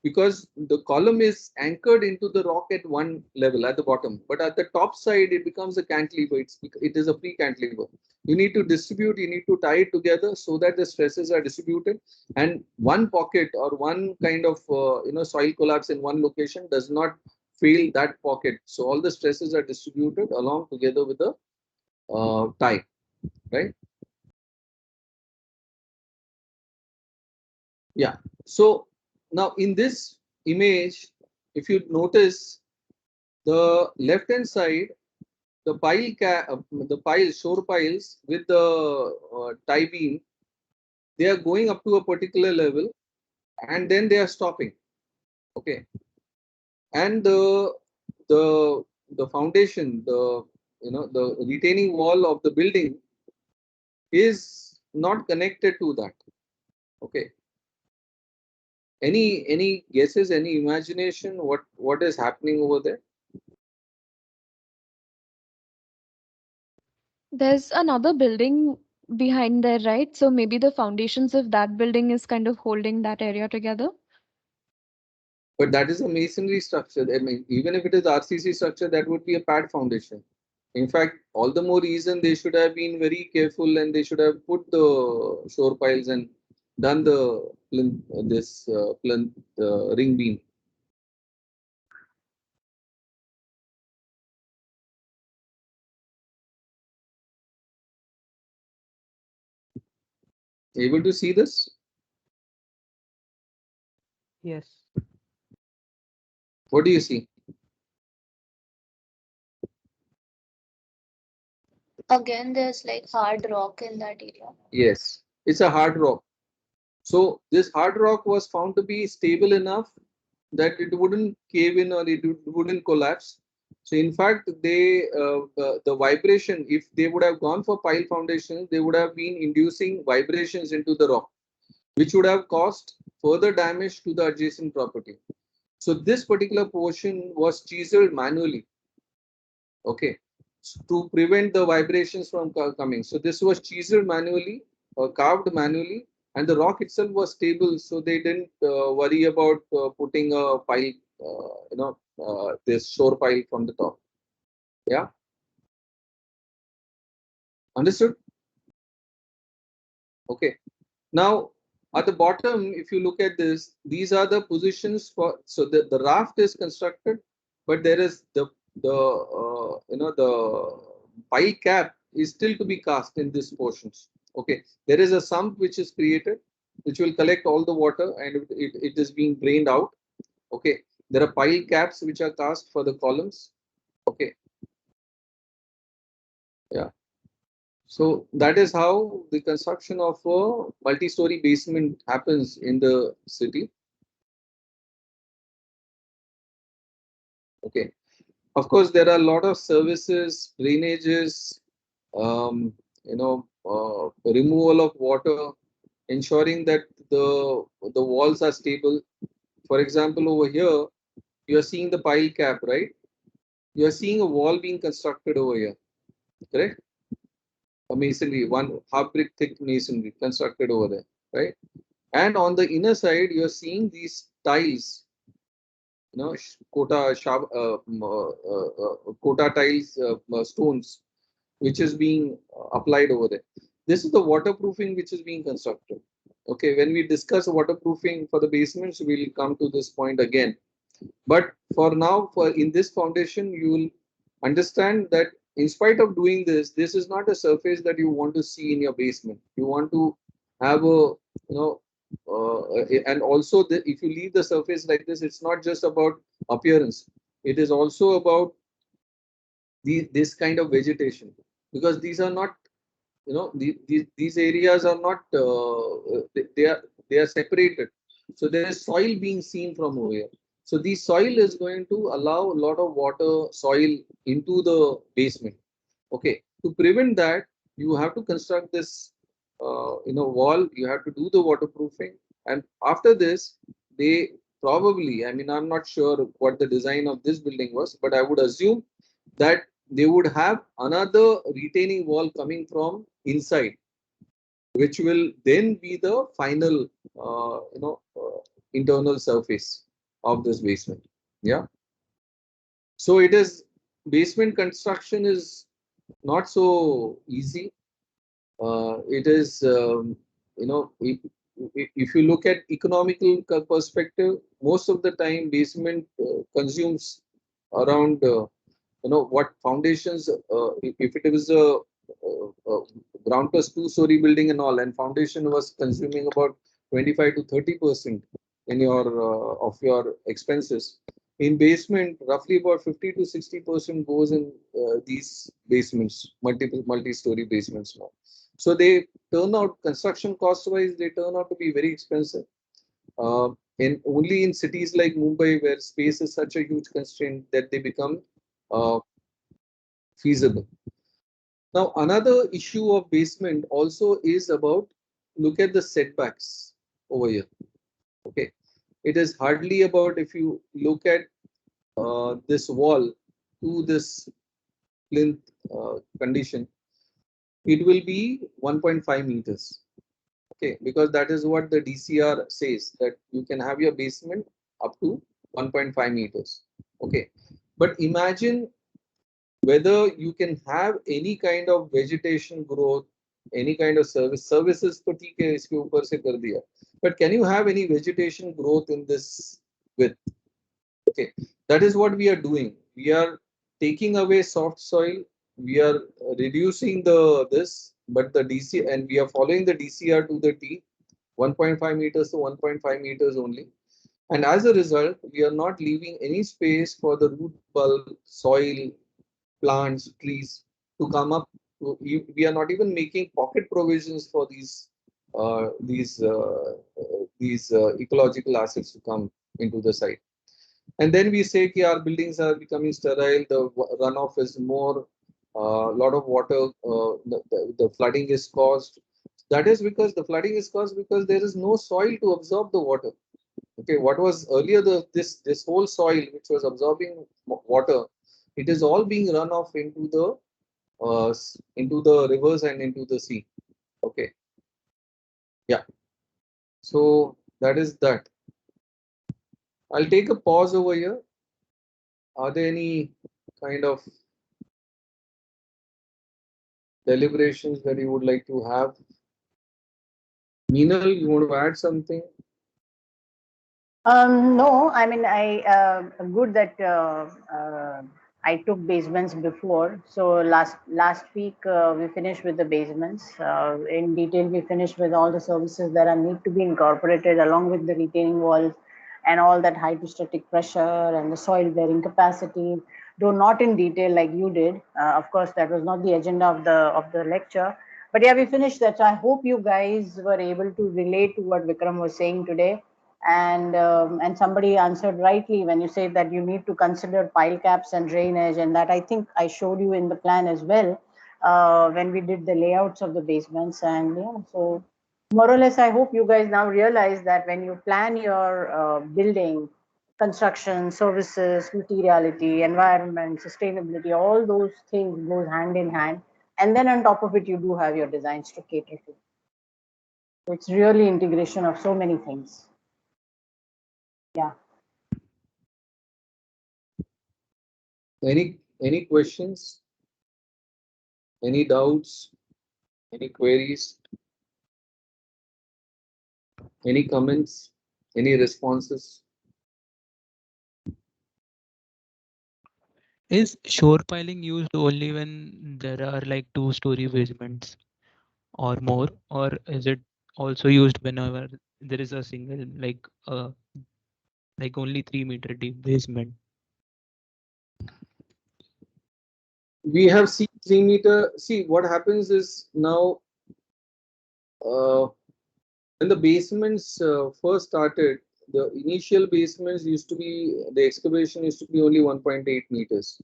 because the column is anchored into the rock at one level at the bottom, but at the top side it becomes a cantilever. It is a free cantilever. You need to distribute, you need to tie it together so that the stresses are distributed, and one pocket or one kind of soil collapse in one location does not fail that pocket. So all the stresses are distributed along together with the tie, right? Yeah. So now in this image, if you notice, the left hand side, the shore piles with the tie beam, they are going up to a particular level, and then they are stopping, okay. And the foundation, the retaining wall of the building, is not connected to that. Okay. Any guesses, any imagination what is happening over there? There's another building behind there, right? So maybe the foundations of that building is kind of holding that area together. But that is a masonry structure. I mean, even if it is RCC structure, that would be a pad foundation. In fact, all the more reason they should have been very careful and they should have put the shore piles and done the plinth, this plinth ring beam. Able to see this? Yes. What do you see? Again, there's like hard rock in that area. Yes, it's a hard rock. So this hard rock was found to be stable enough that it wouldn't cave in or it wouldn't collapse. So in fact, the vibration, if they would have gone for pile foundations, they would have been inducing vibrations into the rock, which would have caused further damage to the adjacent property. So this particular portion was chiseled manually, okay, to prevent the vibrations from coming. So this was chiseled manually or carved manually, and the rock itself was stable, so they didn't worry about putting a pile, this shore pile from the top. Yeah, understood? Okay. Now at the bottom, if you look at this, these are the positions for. So the raft is constructed, but there is the pile cap is still to be cast in these portions. Okay, there is a sump which is created, which will collect all the water and it is being drained out. Okay, there are pile caps which are cast for the columns. Okay, yeah. So that is how the construction of a multi-story basement happens in the city. Okay. Of course, there are a lot of services, drainages, removal of water, ensuring that the walls are stable. For example, over here, you are seeing the pile cap, right? You are seeing a wall being constructed over here, correct? A masonry, one half brick thick masonry constructed over there, right? And on the inner side, you are seeing these tiles, Kota tiles, stones, which is being applied over there. This is the waterproofing which is being constructed. Okay, when we discuss waterproofing for the basements, we'll come to this point again. But for now, for in this foundation, you will understand that in spite of doing this is not a surface that you want to see in your basement. You want to have a, and also if you leave the surface like this, it's not just about appearance. It is also about this kind of vegetation, because these are not, these areas are not, they are separated. So there is soil being seen from over here. So the soil is going to allow a lot of water, soil into the basement. Okay, to prevent that, you have to construct this, wall. You have to do the waterproofing, and after this, they probably, I mean, I'm not sure what the design of this building was, but I would assume that they would have another retaining wall coming from inside, which will then be the final, internal surface of this basement. Yeah. So it is, basement construction is not so easy. It is, if you look at economical perspective, most of the time basement consumes around, what foundations, if it was a, ground plus 2-story building and all, and foundation was consuming about 25 to 30% in your of your expenses. In basement, roughly about 50 to 60% goes in these basements, multi-story basements now. So they turn out, construction cost wise, they turn out to be very expensive. In only in cities like Mumbai, where space is such a huge constraint, that they become feasible. Now, another issue of basement also is about, look at the setbacks over here. Okay, it is hardly about, if you look at this wall to this plinth condition, it will be 1.5 meters. Okay, because that is what the DCR says, that you can have your basement up to 1.5 meters. Okay, but imagine whether you can have any kind of vegetation growth, any kind of services तो ठीक है इसके ऊपर से कर दिया, but can you have any vegetation growth in this width? Okay, that is what we are doing. We are taking away soft soil, we are reducing this, but the DC, and we are following the DCR to the T, 1.5 meters to 1.5 meters only. And as a result, we are not leaving any space for the root bulb, soil, plants, trees to come up. We are not even making pocket provisions for these ecological assets to come into the site. And then we say that our buildings are becoming sterile, the runoff is more, a lot of water, the flooding is caused. That is because the flooding is caused because there is no soil to absorb the water. Okay, what was earlier this whole soil which was absorbing water, it is all being run off into the rivers and into the sea. Okay, yeah. So that is that. I'll take a pause over here. Are there any kind of deliberations that you would like to have? Meenal, you want to add something? No, I mean, good that I took basements before. So last week we finished with the basements. In detail, we finished with all the services that are need to be incorporated along with the retaining walls and all that hydrostatic pressure and the soil bearing capacity. Though not in detail like you did. Of course, that was not the agenda of the lecture. But yeah, we finished that. So I hope you guys were able to relate to what Vikram was saying today. And somebody answered rightly when you say that you need to consider pile caps and drainage, and that I think I showed you in the plan as well when we did the layouts of the basements. And yeah, so more or less I hope you guys now realize that when you plan your building, construction, services, materiality, environment, sustainability, all those things goes hand in hand, and then on top of it you do have your designs to cater to. So it's really integration of so many things. Yeah. Any questions? Any doubts? Any queries? Any comments? Any responses? Is shore piling used only when there are like 2-story basements or more, or is it also used whenever there is a single like only 3-meter deep basement? We have seen 3-meter. See, what happens is now when the basements first started, the initial basements used to be, the excavation used to be only 1.8 meters.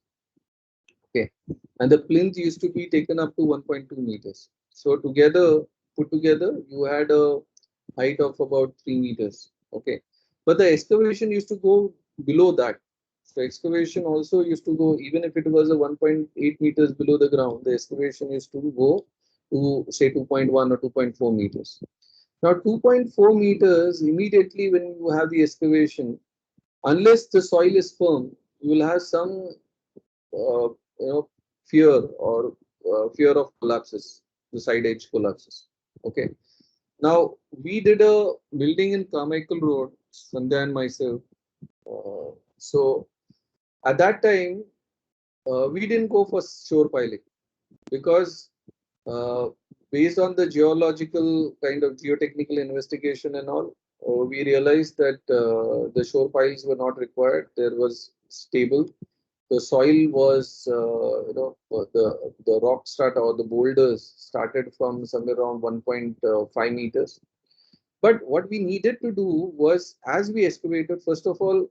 Okay, and the plinth used to be taken up to 1.2 meters. So put together, you had a height of about 3 meters. Okay, but the excavation used to go below that. So excavation also used to go, even if it was a 1.8 meters below the ground, the excavation used to go to say 2.1 or 2.4 meters. Now 2.4 meters, immediately when you have the excavation, unless the soil is firm, you will have some fear or fear of collapses, the side edge collapses. Okay. Now we did a building in Carmichael Road, Sandhya and myself. So at that time, we didn't go for shore piling because based on the geological kind of geotechnical investigation and all, we realized that the shore piles were not required. There was stable. The soil was, the rock strata or the boulders started from somewhere around 1.5 meters. But what we needed to do was, as we excavated, first of all,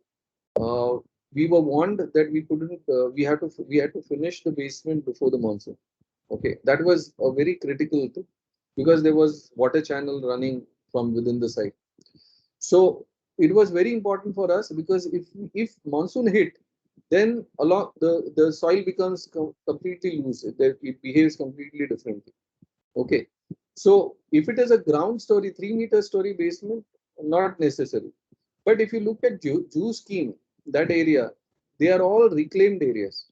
we were warned that we couldn't. We had to finish the basement before the monsoon. Okay, that was a very critical thing because there was water channel running from within the site. So it was very important for us because if monsoon hit, then along the soil becomes completely loose. It behaves completely differently. Okay, so if it is a ground story, 3-meter story basement, not necessary. But if you look at Jew scheme, that area, they are all reclaimed areas.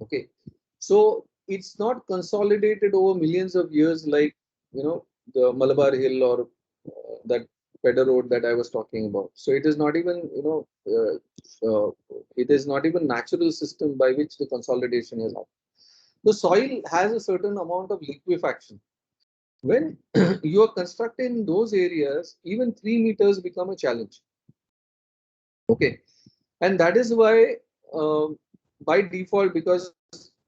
Okay, so it's not consolidated over millions of years like the Malabar Hill or that Pedder Road that I was talking about. So it is not even it is not even natural system by which the consolidation is happening. The soil has a certain amount of liquefaction. When you are constructing those areas, even 3 meters become a challenge. Okay, and that is why by default, because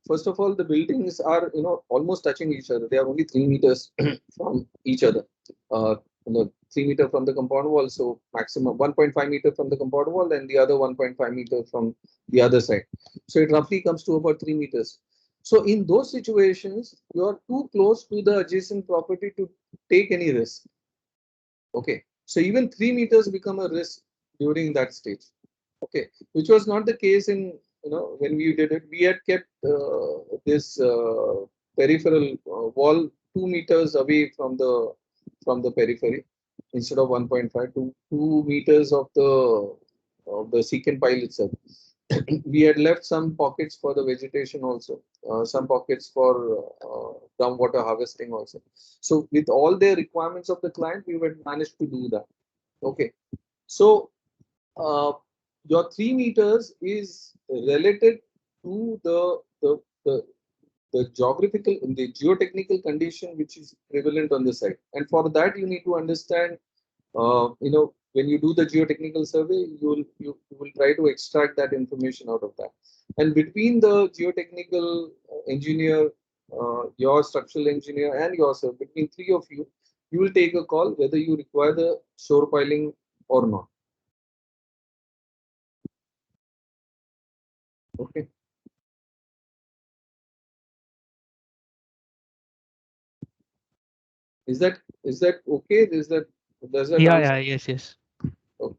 first of all the buildings are almost touching each other. They are only 3 meters from each other. 3 meter from the compound wall, so maximum 1.5 meter from the compound wall, and the other 1.5 meter from the other side. So it roughly comes to about 3 meters. So in those situations, you are too close to the adjacent property to take any risk. Okay, so even 3 meters become a risk during that stage. Okay, which was not the case in when we did it. We had kept this peripheral wall 2 meters away from the periphery instead of 1.5 to 2 meters of the secant pile itself. We had left some pockets for the vegetation also, some pockets for groundwater harvesting also. So with all the requirements of the client, we had managed to do that. Okay, so your 3 meters is related to the geographical, the geotechnical condition which is prevalent on the site, and for that you need to understand. When you do the geotechnical survey, you will try to extract that information out of that, and between the geotechnical engineer, your structural engineer, and yourself, between three of you, you will take a call whether you require the shore piling or not. Okay. Is that okay? Does that Yeah, answer? yes. Okay.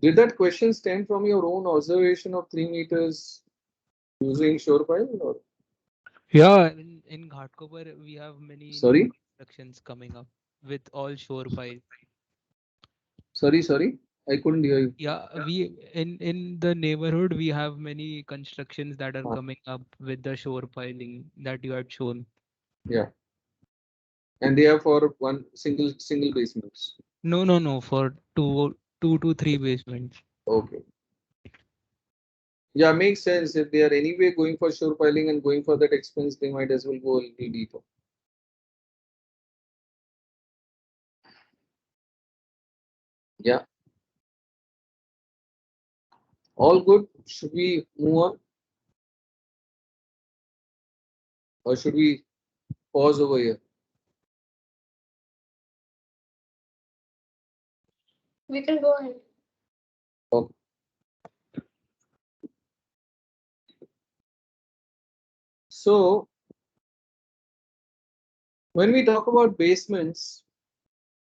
Did that question stem from your own observation of 3 meters using shore pile or? Yeah, in Ghatkopar we have many new Sorry? constructions coming up with all shore piles. Sorry, I couldn't hear you. Yeah, we in the neighborhood we have many constructions that are Ah, coming up with the shore piling that you had shown. yeah, and they are for one single basements. No, for two to three basements. Okay. Yeah, makes sense. If they are anyway going for shore piling and going for that expense, they might as well go a little deeper. Yeah. All good. Should we move on? Or should we pause over here? We can go ahead. Okay. So when we talk about basements,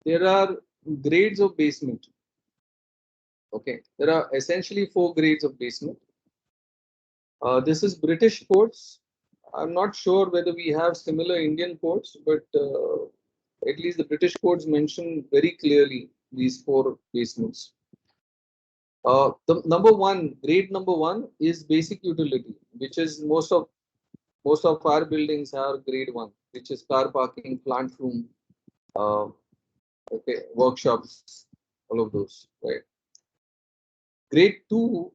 there are grades of basement. Okay, there are essentially 4 grades of basement. This is British codes. I'm not sure whether we have similar Indian codes, but at least the British codes mention very clearly these 4 basements. The grade number one is basic utility, which is most of our buildings are grade 1, which is car parking, plant room, uh, okay, workshops, all of those, right? Grade 2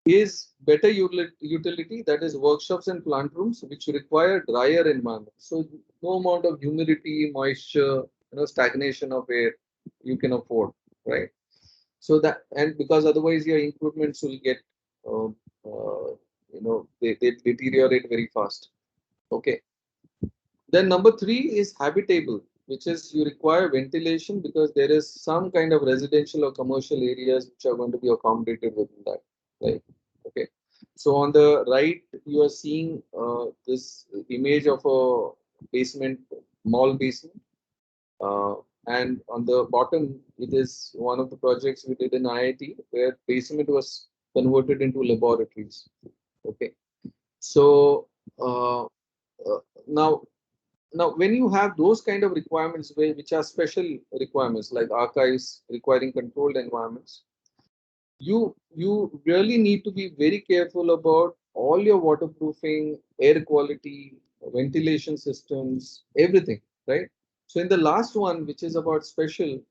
is better utility, that is workshops and plant rooms, which require drier environment. So no amount of humidity, moisture, stagnation of air you can afford, right? So that, and because otherwise your equipments will get, they deteriorate very fast. Okay. Then number 3 is habitable, which is you require ventilation because there is some kind of residential or commercial areas which are going to be accommodated within that, right? Okay. So on the right, you are seeing this image of a basement, mall basement. And on the bottom, it is one of the projects we did in IIT where basement was converted into laboratories. Okay. So now when you have those kind of requirements which are special requirements like archives requiring controlled environments, you really need to be very careful about all your waterproofing, air quality, ventilation systems, everything, right? So in the last one, which is about special,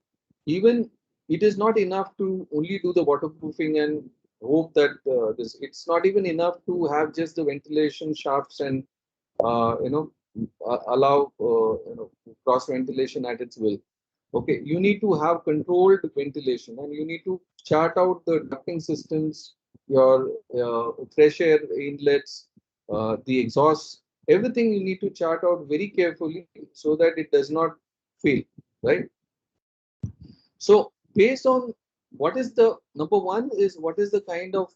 even it is not enough to only do the waterproofing and hope that it's not even enough to have just the ventilation shafts and allow cross ventilation at its will. Okay, you need to have controlled ventilation and you need to chart out the ducting systems, your fresh air inlets, the exhaust, everything you need to chart out very carefully so that it does not fail, right? So based on what is the number one is what is the kind of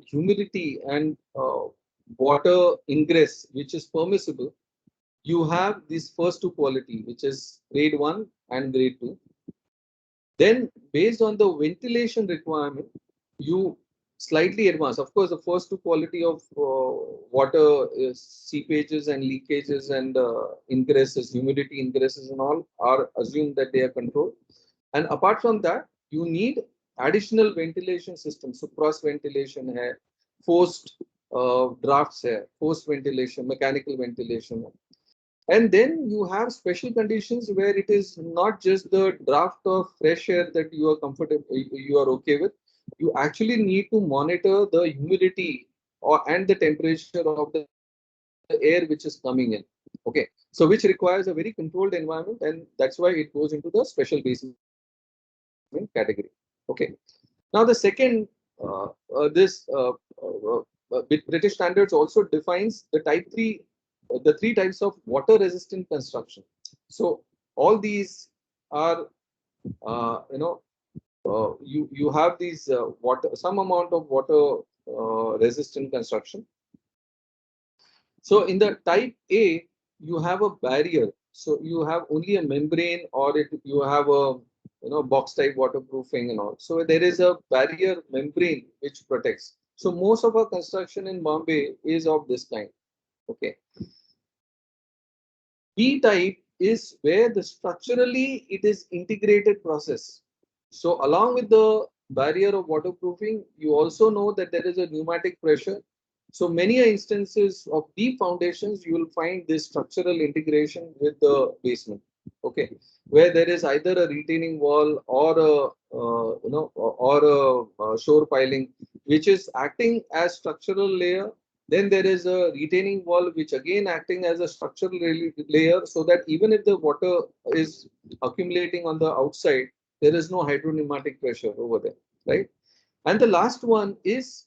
humidity and water ingress which is permissible. You have these first two quality, which is grade 1 and grade 2. Then based on the ventilation requirement, you slightly advance. Of course, the first two quality of water seepages and leakages and ingresses, humidity ingresses and all are assumed that they are controlled. And apart from that, you need additional ventilation systems. So cross ventilation hai, forced drafts hai, forced ventilation, mechanical ventilation. And then you have special conditions where it is not just the draft of fresh air that you are comfortable, you are okay with. You actually need to monitor the humidity and the temperature of the air which is coming in. Okay, so which requires a very controlled environment, and that's why it goes into the special basement category. Okay, now the second, British standards also defines the type 3. The three types of water resistant construction. So all these are you have these water, some amount of water resistant construction. So in the type A, you have a barrier. So you have only a membrane, or you have a box type waterproofing and all. So there is a barrier membrane which protects. So most of our construction in Bombay is of this kind. Okay. B type is where the structurally it is integrated process. So along with the barrier of waterproofing, you also know that there is a pneumatic pressure. So many instances of deep foundations, you will find this structural integration with the basement. Okay, where there is either a retaining wall or a shore piling, which is acting as structural layer. Then there is a retaining wall, which again acting as a structural layer, so that even if the water is accumulating on the outside, there is no hydropneumatic pressure over there, right? And the last one is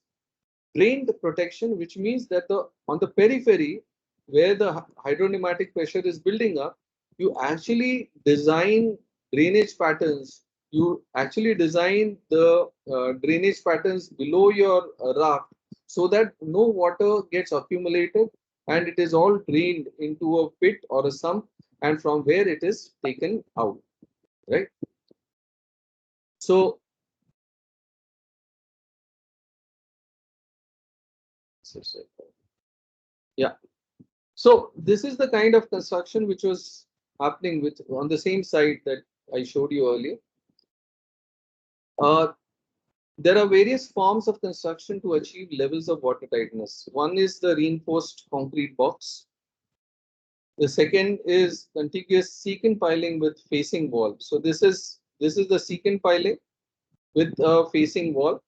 drained protection, which means that on the periphery, where the hydropneumatic pressure is building up, you actually design drainage patterns. You actually design the drainage patterns below your raft, so that no water gets accumulated and it is all drained into a pit or a sump, and from where it is taken out, right? So yeah, so this is the kind of construction which was happening with on the same site that I showed you earlier. There are various forms of construction to achieve levels of water tightness. One is the reinforced concrete box. The second is contiguous secant piling with facing wall. So this is the secant piling with a facing wall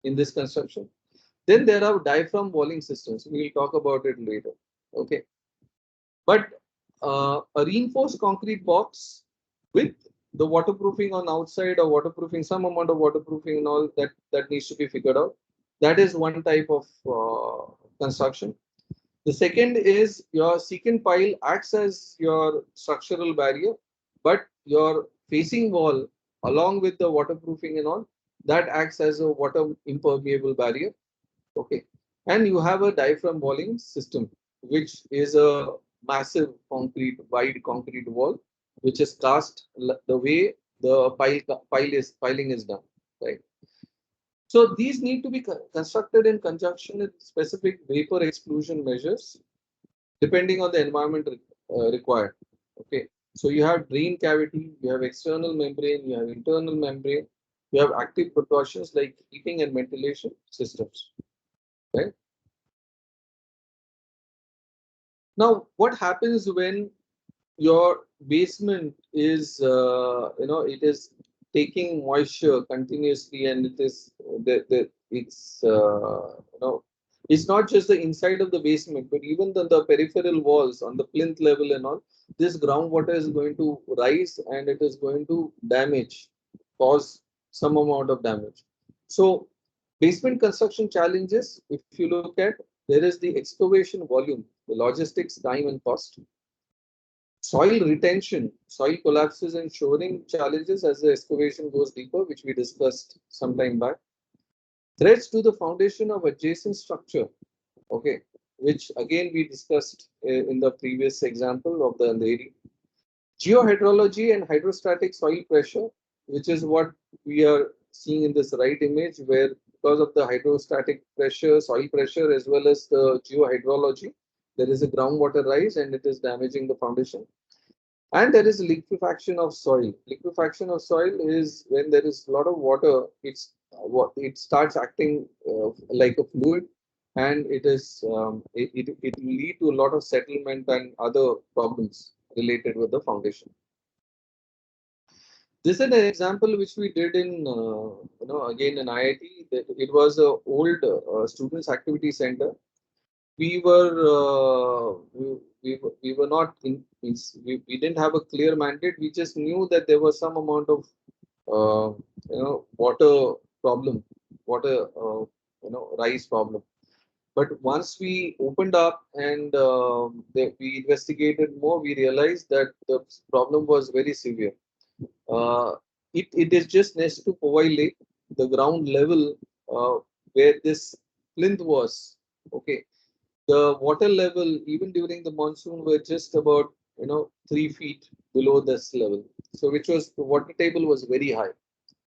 in this construction. Then there are diaphragm walling systems. We will talk about it later. Okay, but a reinforced concrete box with the waterproofing on outside, or waterproofing, some amount of waterproofing and all that needs to be figured out. That is one type of construction. The second is your secant pile acts as your structural barrier, but your facing wall, along with the waterproofing and all, that acts as a water impermeable barrier. Okay. And you have a diaphragm walling system, which is a massive concrete, wide concrete wall, which is cast the way the piling is done, right? So these need to be constructed in conjunction with specific vapor exclusion measures, depending on the environment required. Okay, so you have drain cavity, you have external membrane, you have internal membrane, you have active precautions like heating and ventilation systems, right? Now, what happens when your basement is, it is taking moisture continuously, and it is it's not just the inside of the basement, but even the peripheral walls on the plinth level and all. This groundwater is going to rise, and it is going to cause some amount of damage. So, basement construction challenges, if you look at, there is the excavation volume, the logistics, time, and cost. Soil retention, soil collapses and shoring challenges as the excavation goes deeper, which we discussed some time back. Threats to the foundation of adjacent structure, okay, which again we discussed in the previous example of the Andheri. Geohydrology and hydrostatic soil pressure, which is what we are seeing in this right image, where because of the hydrostatic pressure, soil pressure, as well as the geohydrology, there is a groundwater rise and it is damaging the foundation. And there is liquefaction of soil. Liquefaction of soil is when there is a lot of water, it starts acting like a fluid, and it will lead to a lot of settlement and other problems related with the foundation. This is an example which we did in, again in IIT. It was a old students activity center. We were not we didn't have a clear mandate. We just knew that there was some amount of water problem, rise problem. But once we opened up and we investigated more, we realized that the problem was very severe. It is just next to Powai Lake, the ground level where this plinth was. Okay, the water level even during the monsoon were just about 3 feet below this level. So which was, the water table was very high,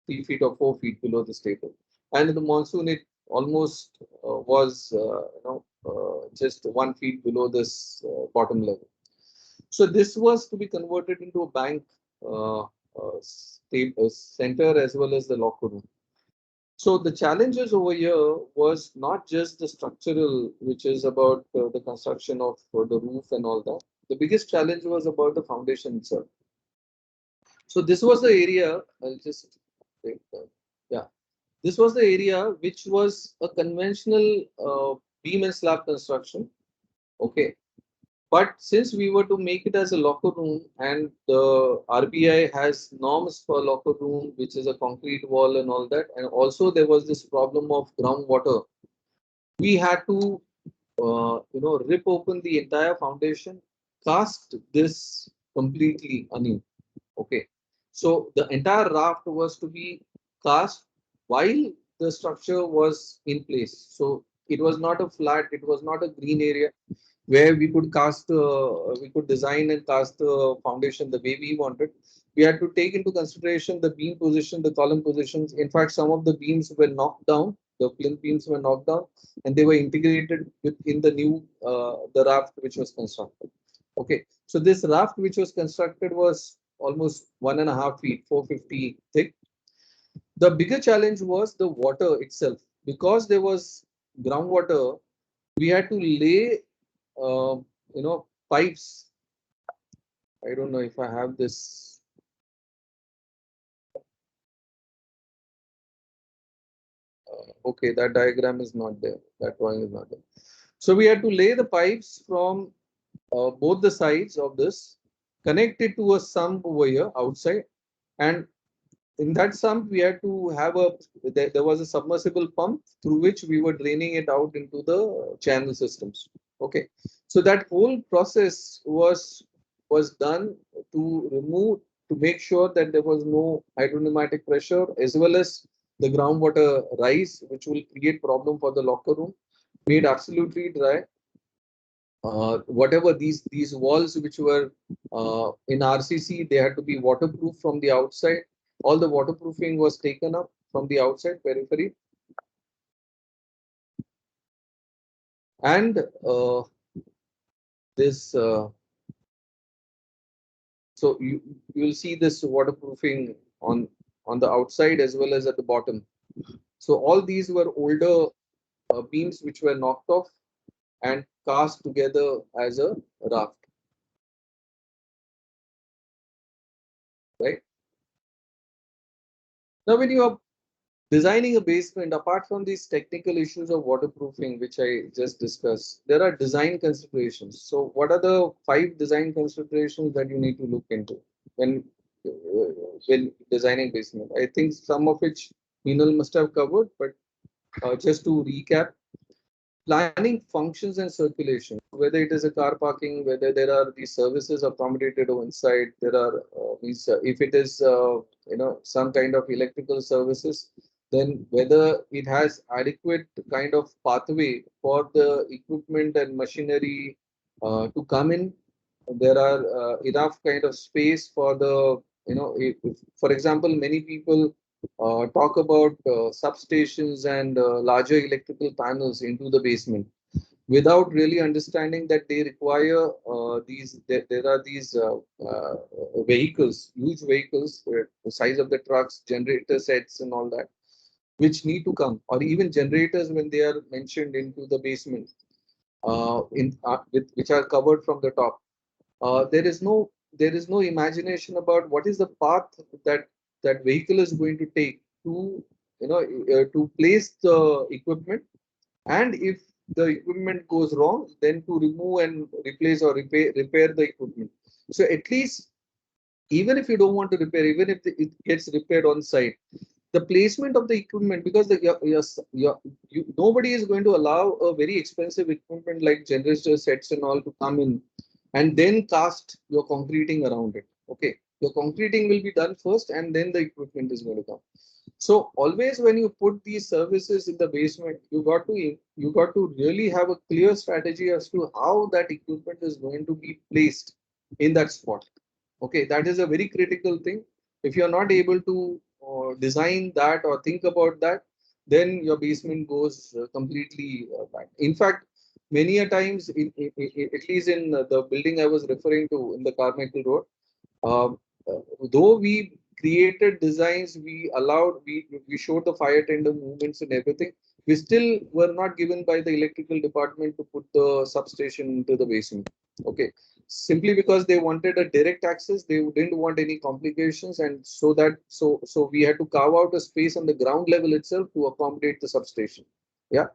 3 feet or 4 feet below this table, and in the monsoon it almost was just 1 feet below this bottom level. So this was to be converted into a bank center as well as the locker room. So the challenges over here was not just the structural, which is about the construction of the roof and all that. The biggest challenge was about the foundation itself. So this was the area, I'll just take that. Yeah, this was the area which was a conventional beam and slab construction. Okay. But since we were to make it as a locker room, and the RBI has norms for locker room, which is a concrete wall and all that, and also there was this problem of groundwater, we had to, rip open the entire foundation, cast this completely anew. Okay, so the entire raft was to be cast while the structure was in place. So it was not a flat, it was not a green area where we could we could design and cast the foundation the way we wanted. We had to take into consideration the beam position, the column positions. In fact, some of the beams were knocked down, the plinth beams were knocked down, and they were integrated within the new the raft which was constructed. Okay, so this raft which was constructed was almost 1.5 feet, 450 thick. The bigger challenge was the water itself, because there was groundwater. We had to lay pipes. I don't know if I have this. Okay, that diagram is not there. That drawing is not there. So we had to lay the pipes from both the sides of this, connected to a sump over here outside, and in that sump we had to have there was a submersible pump through which we were draining it out into the channel systems. Okay, so that whole process was done to make sure that there was no hydropneumatic pressure, as well as the groundwater rise, which will create problem for the locker room. made absolutely dry. Whatever these walls which were in RCC, they had to be waterproof from the outside. All the waterproofing was taken up from the outside periphery, and this so you'll see this waterproofing on the outside as well as at the bottom. So all these were older beams which were knocked off and cast together as a raft, right? Now, when you are designing a basement, apart from these technical issues of waterproofing, which I just discussed, there are design considerations. So, what are the 5 design considerations that you need to look into when designing basement? I think some of which Meenal must have covered, but just to recap, planning functions and circulation, whether it is a car parking, whether there are these services accommodated inside, there are if it is some kind of electrical services, then whether it has adequate kind of pathway for the equipment and machinery to come in. There are enough kind of space for the for example, many people talk about substations and larger electrical panels into the basement without really understanding that they require there are these vehicles, huge vehicles, the size of the trucks, generator sets and all that, which need to come, or even generators when they are mentioned into the basement which are covered from the top. There is no imagination about what is the path that that vehicle is going to take to to place the equipment, and if the equipment goes wrong, then to remove and replace or repair the equipment. So at least, even if you don't want to repair, even if it gets repaired on site, the placement of the equipment, because nobody is going to allow a very expensive equipment like generator sets and all to come in and then cast your concreting around it. Okay, your concreting will be done first and then the equipment is going to come. So always when you put these services in the basement, you got to really have a clear strategy as to how that equipment is going to be placed in that spot. Okay, that is a very critical thing. If you are not able to design that or think about that, then your basement goes completely bad. In fact, many a times, at least in the building I was referring to in the Carmichael Road, um, though we created designs, we showed the fire tender movements and everything, we still were not given by the electrical department to put the substation into the basement. Okay, simply because they wanted a direct access, they didn't want any complications, and so we had to carve out a space on the ground level itself to accommodate the substation. Yeah,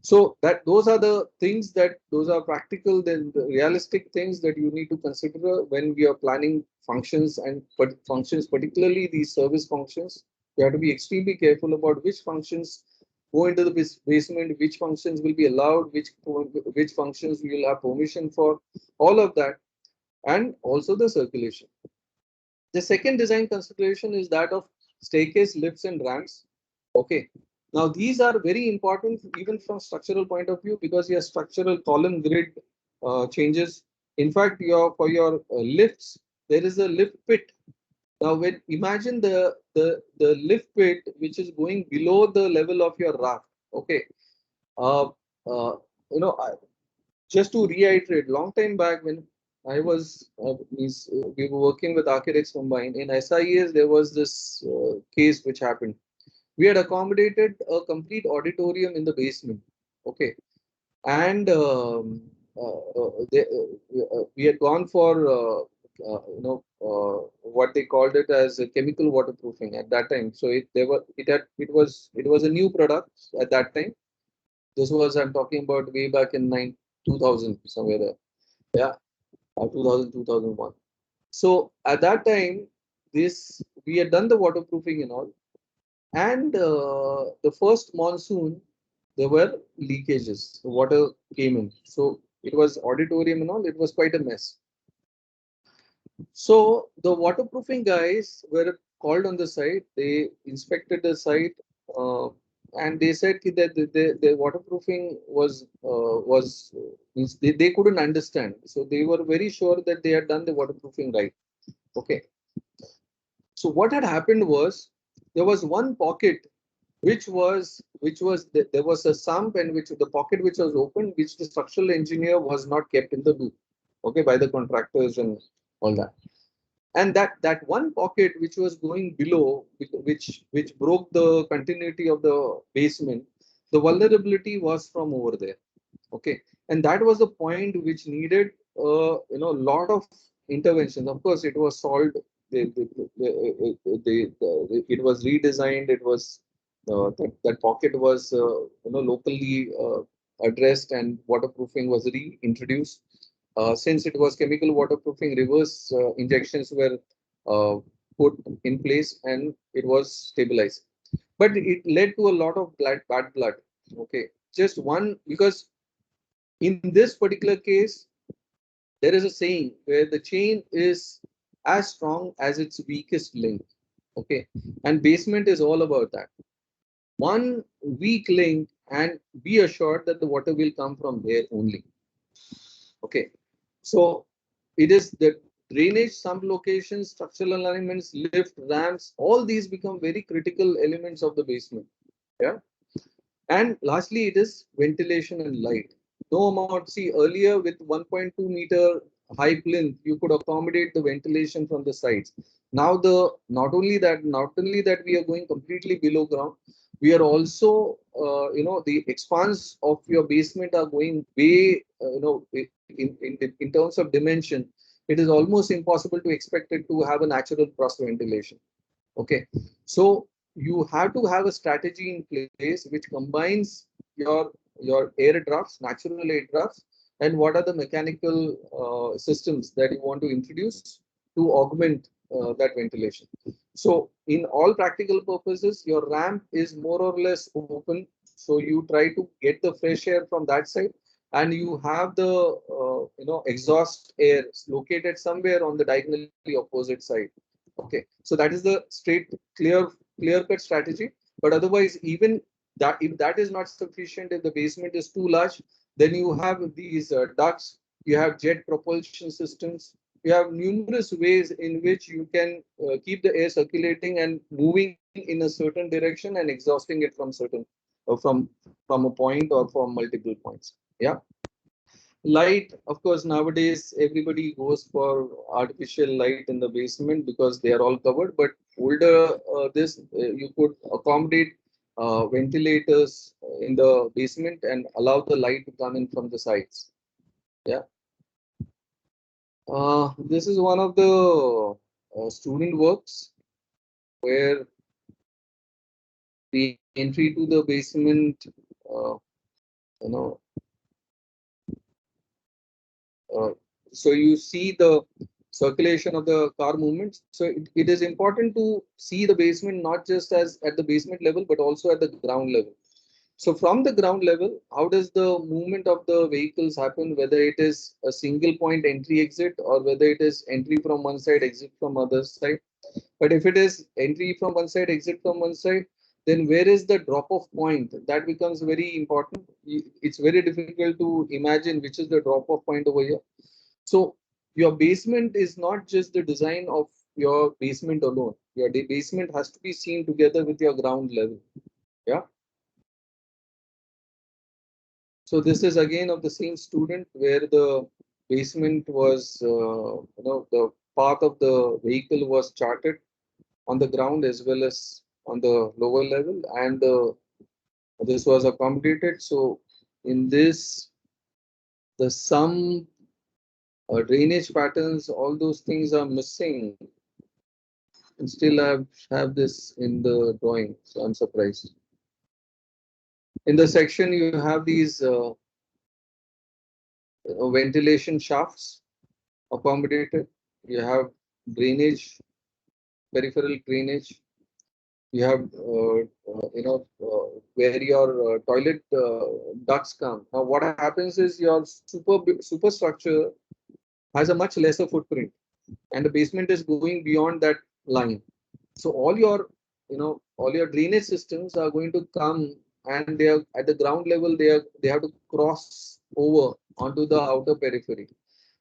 so that those are the things, that those are practical, then the realistic things that you need to consider when we are planning functions, and functions, particularly these service functions. You have to be extremely careful about which functions go into the basement, which functions will be allowed, which functions we will have permission for, all of that, and also the circulation. The second design consideration is that of staircase, lifts, and ramps. Okay. Now these are very important even from structural point of view, because your structural column grid changes. In fact, for your lifts, there is a lift pit. Now, when imagine the lift pit which is going below the level of your raft. Okay. Uh, uh, you know, just to reiterate, long time back when I was we were working with Architects Combined in SIES, there was this case which happened. We had accommodated a complete auditorium in the basement. Okay, and we had gone for what they called it as a chemical waterproofing at that time. So it was a new product at that time. This was, I'm talking about way back in 2000, somewhere there. Yeah, 2000, 2001. So at that time, we had done the waterproofing and all. And the first monsoon, there were leakages. The water came in. So it was auditorium and all, it was quite a mess. So the waterproofing guys were called on the site. They inspected the site. and they said that the waterproofing means they couldn't understand. So they were very sure that they had done the waterproofing right. Okay. So what had happened was there was one pocket which was there was a sump, and which the pocket which was open, which the structural engineer was not kept in the loop, okay, by the contractors and all that. And that one pocket which was going below, which broke the continuity of the basement, the vulnerability was from over there, okay. And that was the point which needed lot of intervention. Of course it was solved. It was redesigned. It was that pocket was locally addressed, and waterproofing was reintroduced. Since it was chemical waterproofing, reverse injections were put in place, and it was stabilized. But it led to a lot of bad blood. Okay, just one, because in this particular case, there is a saying where the chain is as strong as its weakest link. Okay, and basement is all about that. One weak link, and be assured that the water will come from there only. Okay, so it is the drainage, some locations, structural alignments, lift, ramps, all these become very critical elements of the basement. Yeah. And lastly, it is ventilation and light. No amount, see, earlier with 1.2 meter high plinth, you could accommodate the ventilation from the sides. Now not only that we are going completely below ground, we are also the expanse of your basement are going way in terms of dimension. It is almost impossible to expect it to have a natural cross ventilation. Okay, so you have to have a strategy in place which combines your air drafts, natural air drafts, and what are the mechanical systems that you want to introduce to augment that ventilation. So in all practical purposes, your ramp is more or less open. So you try to get the fresh air from that side, and you have the exhaust air located somewhere on the diagonally opposite side. Okay, so that is the straight, clear cut strategy. But otherwise, even that, if that is not sufficient, if the basement is too large, then you have these ducts, you have jet propulsion systems, you have numerous ways in which you can keep the air circulating and moving in a certain direction and exhausting it from certain from a point or from multiple points. Yeah. Light, of course, nowadays everybody goes for artificial light in the basement because they are all covered. But older, you could accommodate ventilators in the basement and allow the light to come in from the sides. Yeah. This is one of the student works where the entry to the basement, so you see the circulation of the car movements. So it is important to see the basement not just as at the basement level, but also at the ground level. So from the ground level, how does the movement of the vehicles happen, whether it is a single point entry exit or whether it is entry from one side, exit from other side. But if it is entry from one side, exit from one side, then where is the drop off point? That becomes very important. It's very difficult to imagine which is the drop off point over here. So your basement is not just the design of your basement alone. Your basement has to be seen together with your ground level. Yeah. So this is again of the same student where the basement was, the path of the vehicle was charted on the ground as well as on the lower level, and this was accommodated. So in this, the some drainage patterns, all those things are missing, and still I have this in the drawing, so I'm surprised. In the section, you have these ventilation shafts accommodated. You have drainage, peripheral drainage. You have where your toilet ducts come. Now what happens is your superstructure has a much lesser footprint, and the basement is going beyond that line. So all your all your drainage systems are going to come, and they are at the ground level, they have to cross over onto the outer periphery.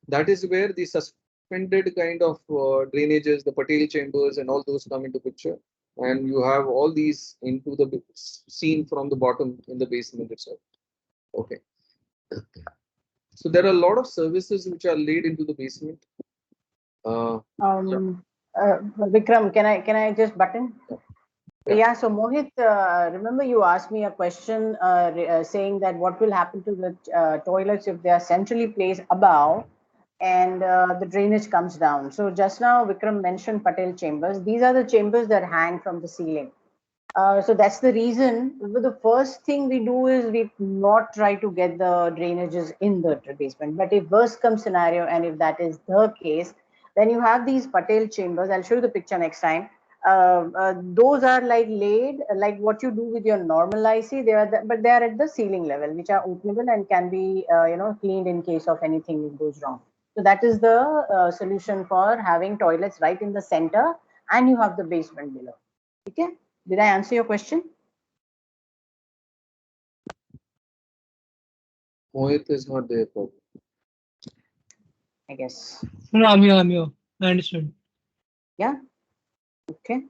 That is where the suspended kind of drainages, the Patel chambers and all those come into picture. And you have all these into the seen from the bottom in the basement itself. Okay. So there are a lot of services which are laid into the basement. Vikram, can I just button? Yeah. So Mohit, remember you asked me a question saying that what will happen to the toilets if they are centrally placed above and the drainage comes down. So just now Vikram mentioned Patel chambers. These are the chambers that hang from the ceiling. So that's the reason. The first thing we do is we not try to get the drainages in the basement. But if worst comes scenario, and if that is the case, then you have these Patel chambers. I'll show you the picture next time. Those are like laid, like what you do with your normal IC. They are, but they are at the ceiling level, which are openable and can be, cleaned in case of anything goes wrong. So that is the solution for having toilets right in the center, and you have the basement below. Okay. Did I answer your question? Mohit is not there. I guess. No, I'm here. I understood. Yeah. Okay.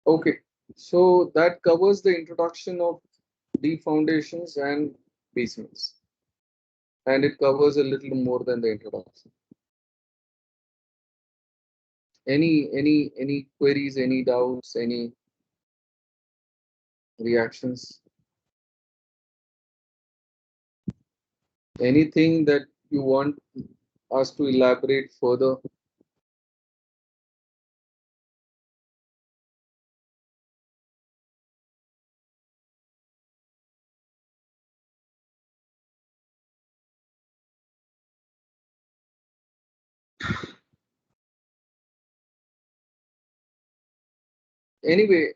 Okay. So that covers the introduction of deep foundations and basements. And it covers a little more than the introduction. Any queries, any doubts, any reactions? Anything that you want us to elaborate further? Anyway,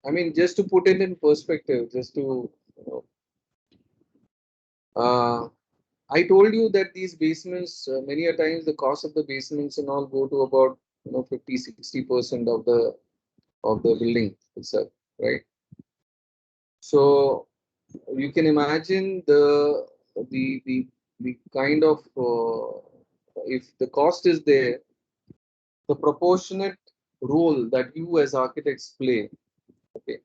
I mean, just to put it in perspective, just to, I told you that these basements, many a times the cost of the basements and all go to about 50-60% of the building itself, right? So you can imagine the kind of if the cost is there, the proportionate role that you as architects play. Okay.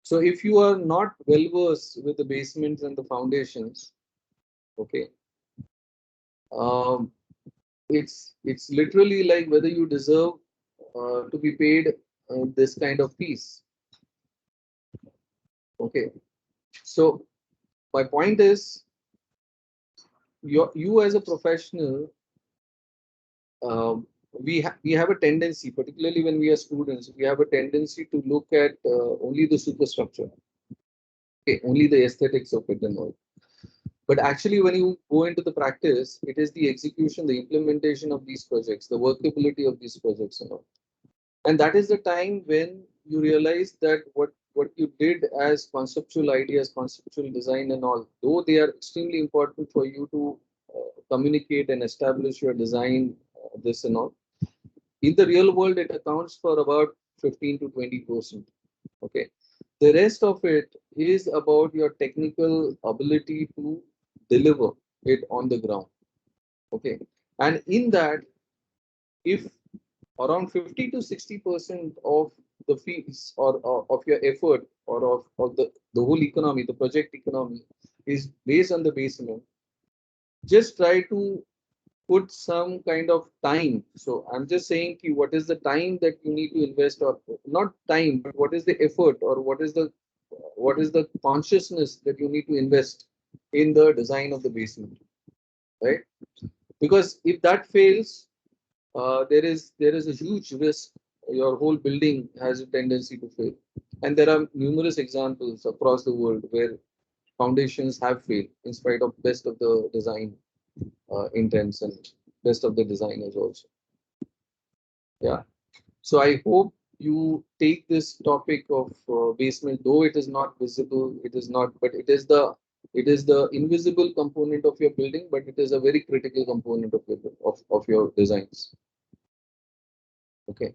So if you are not well versed with the basements and the foundations, okay, it's literally like whether you deserve to be paid this kind of fees. Okay. So my point is, you as a professional, we have a tendency, particularly when we are students, we have a tendency to look at only the superstructure, okay, only the aesthetics of it and all. But actually, when you go into the practice, it is the execution, the implementation of these projects, the workability of these projects and all. And that is the time when you realize that what you did as conceptual ideas, conceptual design and all, though they are extremely important for you to communicate and establish your design, this and all, in the real world, it accounts for about 15 to 20%. Okay. The rest of it is about your technical ability to deliver it on the ground. Okay. And in that, if around 50 to 60% of the fees or of your effort or of the whole economy, the project economy, is based on the basement, just try to put some kind of time. So I'm just saying what is the time that you need to invest, or not time, but what is the effort, or what is the consciousness that you need to invest in the design of the basement, right? Because if that fails, there is a huge risk. Your whole building has a tendency to fail, and there are numerous examples across the world where foundations have failed in spite of best of the design intents and best of the designers also. Yeah. So I hope you take this topic of basement, though it is not visible, it is not, but it is the invisible component of your building, but it is a very critical component of your designs. Okay.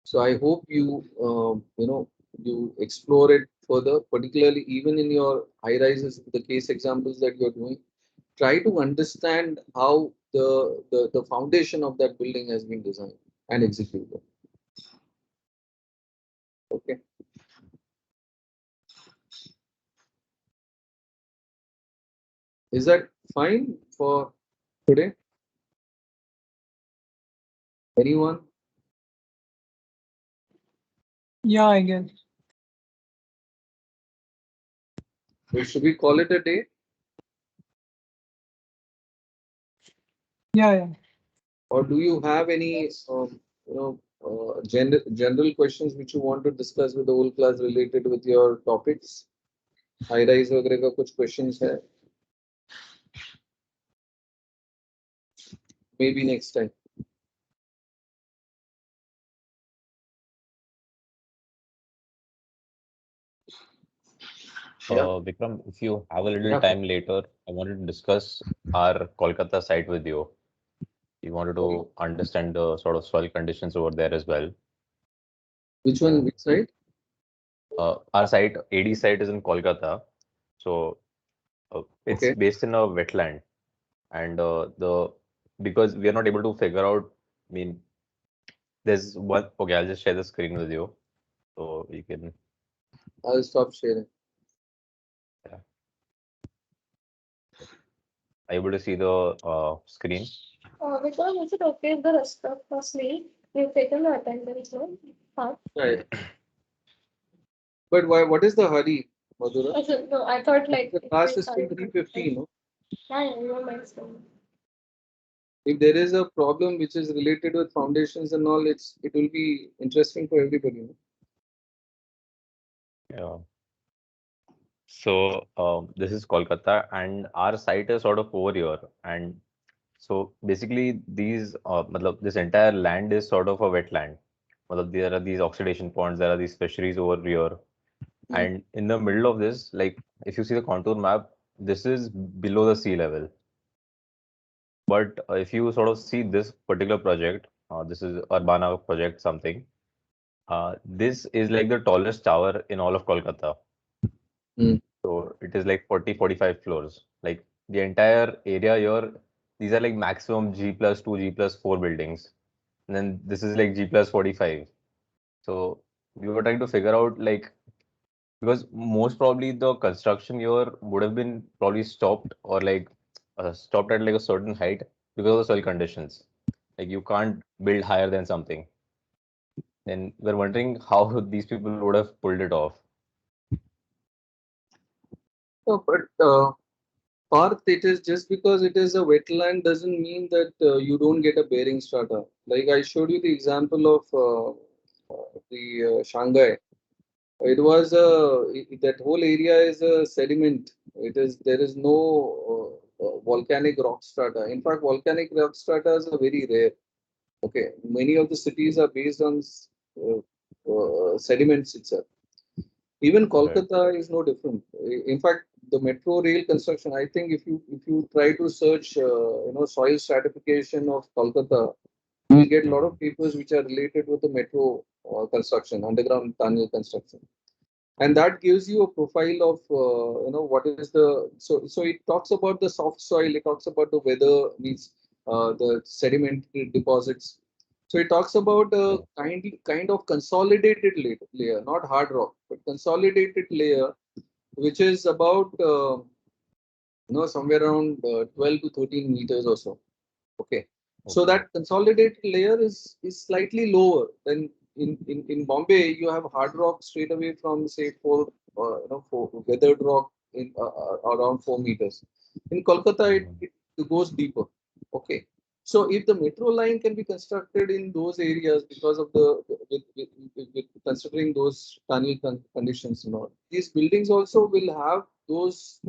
So I hope you, you explore it further, particularly even in your high rises, the case examples that you're doing. Try to understand how the foundation of that building has been designed and executed. Okay. Is that fine for today? Anyone? Yeah, I guess. So should we call it a day? Yeah, yeah. Or do you have any, general questions which you want to discuss with the whole class related with your topics? High rise वगैरह का कुछ questions है? Maybe next time. Yeah. Vikram, if you have a little Yeah. time later, I wanted to discuss our Kolkata site with you. We wanted to understand the sort of soil conditions over there as well. Which one? Which side? Our site, AD site, is in Kolkata. So it's Okay. based in a wetland, and because we are not able to figure out. I mean, there's one. Okay, I'll just share the screen with you, so you can. I'll stop sharing. Yeah. Are you able to see the screen? Because is it okay if the rest of us leave? We've taken the attendance, no? Huh? Right. But why? What is the hurry, Madhura? No, I thought like. The class is till 3:15. No? Yeah, no, mind's If there is a problem which is related with foundations and all, it will be interesting for everybody. No? Yeah. So this is Kolkata, and our site is sort of over here. And so basically, this entire land is sort of a wetland. There are these oxidation ponds, there are these fisheries over here, and in the middle of this, like if you see the contour map, this is below the sea level. But if you sort of see this particular project, this is Urbana project something. This is like the tallest tower in all of Kolkata. So it is like 40, 45 floors. Like the entire area here, these are like maximum G+2, G+4 buildings. And then this is like G+45. So we were trying to figure out like, because most probably the construction here would have been probably stopped or like stopped at like a certain height because of the soil conditions. Like you can't build higher than something. And we're wondering how these people would have pulled it off. No, but Parth, it is just because it is a wetland doesn't mean that you don't get a bearing strata. Like I showed you the example of the Shanghai. It was that whole area is a sediment. There is no volcanic rock strata. In fact, volcanic rock strata are very rare. Okay, many of the cities are based on sediments itself. Even Kolkata is no different. In fact, the metro rail construction. I think if you try to search, soil stratification of Kolkata, you will get a lot of papers which are related with the metro construction, underground tunnel construction, and that gives you a profile of what is the so it talks about the soft soil. It talks about the weather means the sedimentary deposits. So it talks about a kind of consolidated layer, not hard rock, but consolidated layer, which is about somewhere around 12 to 13 meters or so. Okay. So that consolidated layer is slightly lower than in Bombay. You have hard rock straight away from say four weathered rock in around 4 meters. In Kolkata, it goes deeper. Okay. So if the metro line can be constructed in those areas because of with considering those tunnel conditions and all, these buildings also will have those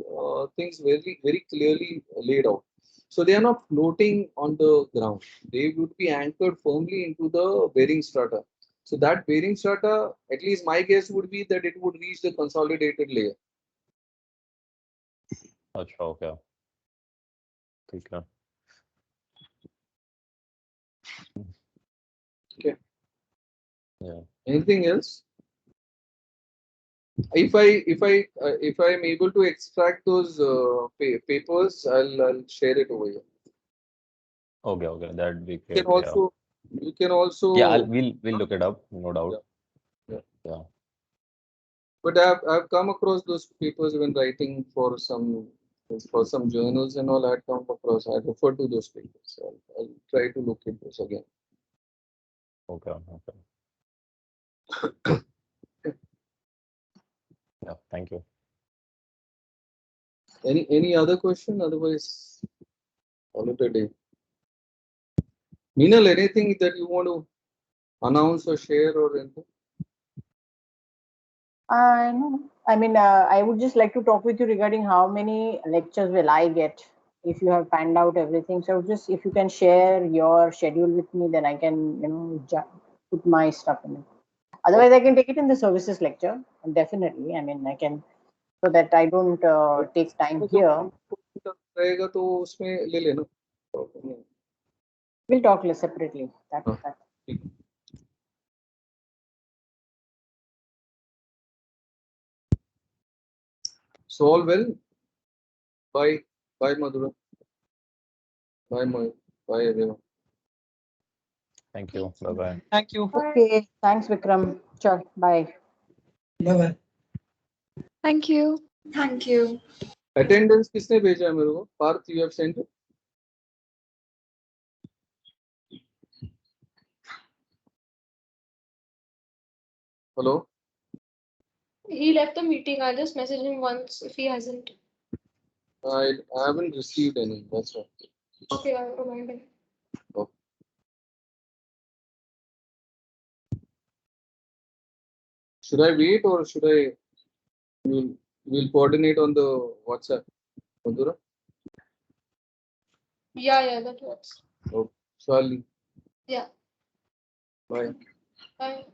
things very very clearly laid out. So they are not floating on the ground. They would be anchored firmly into the bearing strata. So that bearing strata, at least my guess would be that it would reach the consolidated layer. अच्छा, okay. ठीक है. Okay. Anything else? If I am able to extract those papers, I'll share it over here. Okay, that'd be You great. can also you can also Yeah, we'll look it up, no doubt. Yeah. But I've come across those papers when writing for some journals and all. I'd come across. I refer to those papers. I'll try to look at those again. Okay. Yeah, thank you. Any other question? Otherwise, call it a day. Meenal, anything that you want to announce or share or anything? No. I mean, I would just like to talk with you regarding how many lectures will I get if you have planned out everything. So just if you can share your schedule with me, then I can, put my stuff in it. Otherwise, I can take it in the services lecture. Definitely. I mean, I can, so that I don't take time here. रहेगा तो उसमें ले लेना. We'll talk less separately. That. So all well. Bye, Madhura. Bye, Moy. Bye, everyone. Thank you. Bye-bye. Thank you. Okay. Thanks, Vikram. Sure. Bye. Bye-bye. Thank you. Thank you. Attendance किसने भेजा है मेरे को? Parth, you have sent it? Hello? He left the meeting. I'll just message him once if he hasn't. I haven't received any. That's right. Okay, I'll remind him. Okay. Should I wait or should I? We'll coordinate on the WhatsApp. Madhura? Yeah, that works. Okay. So I'll leave. Yeah. Bye. Bye.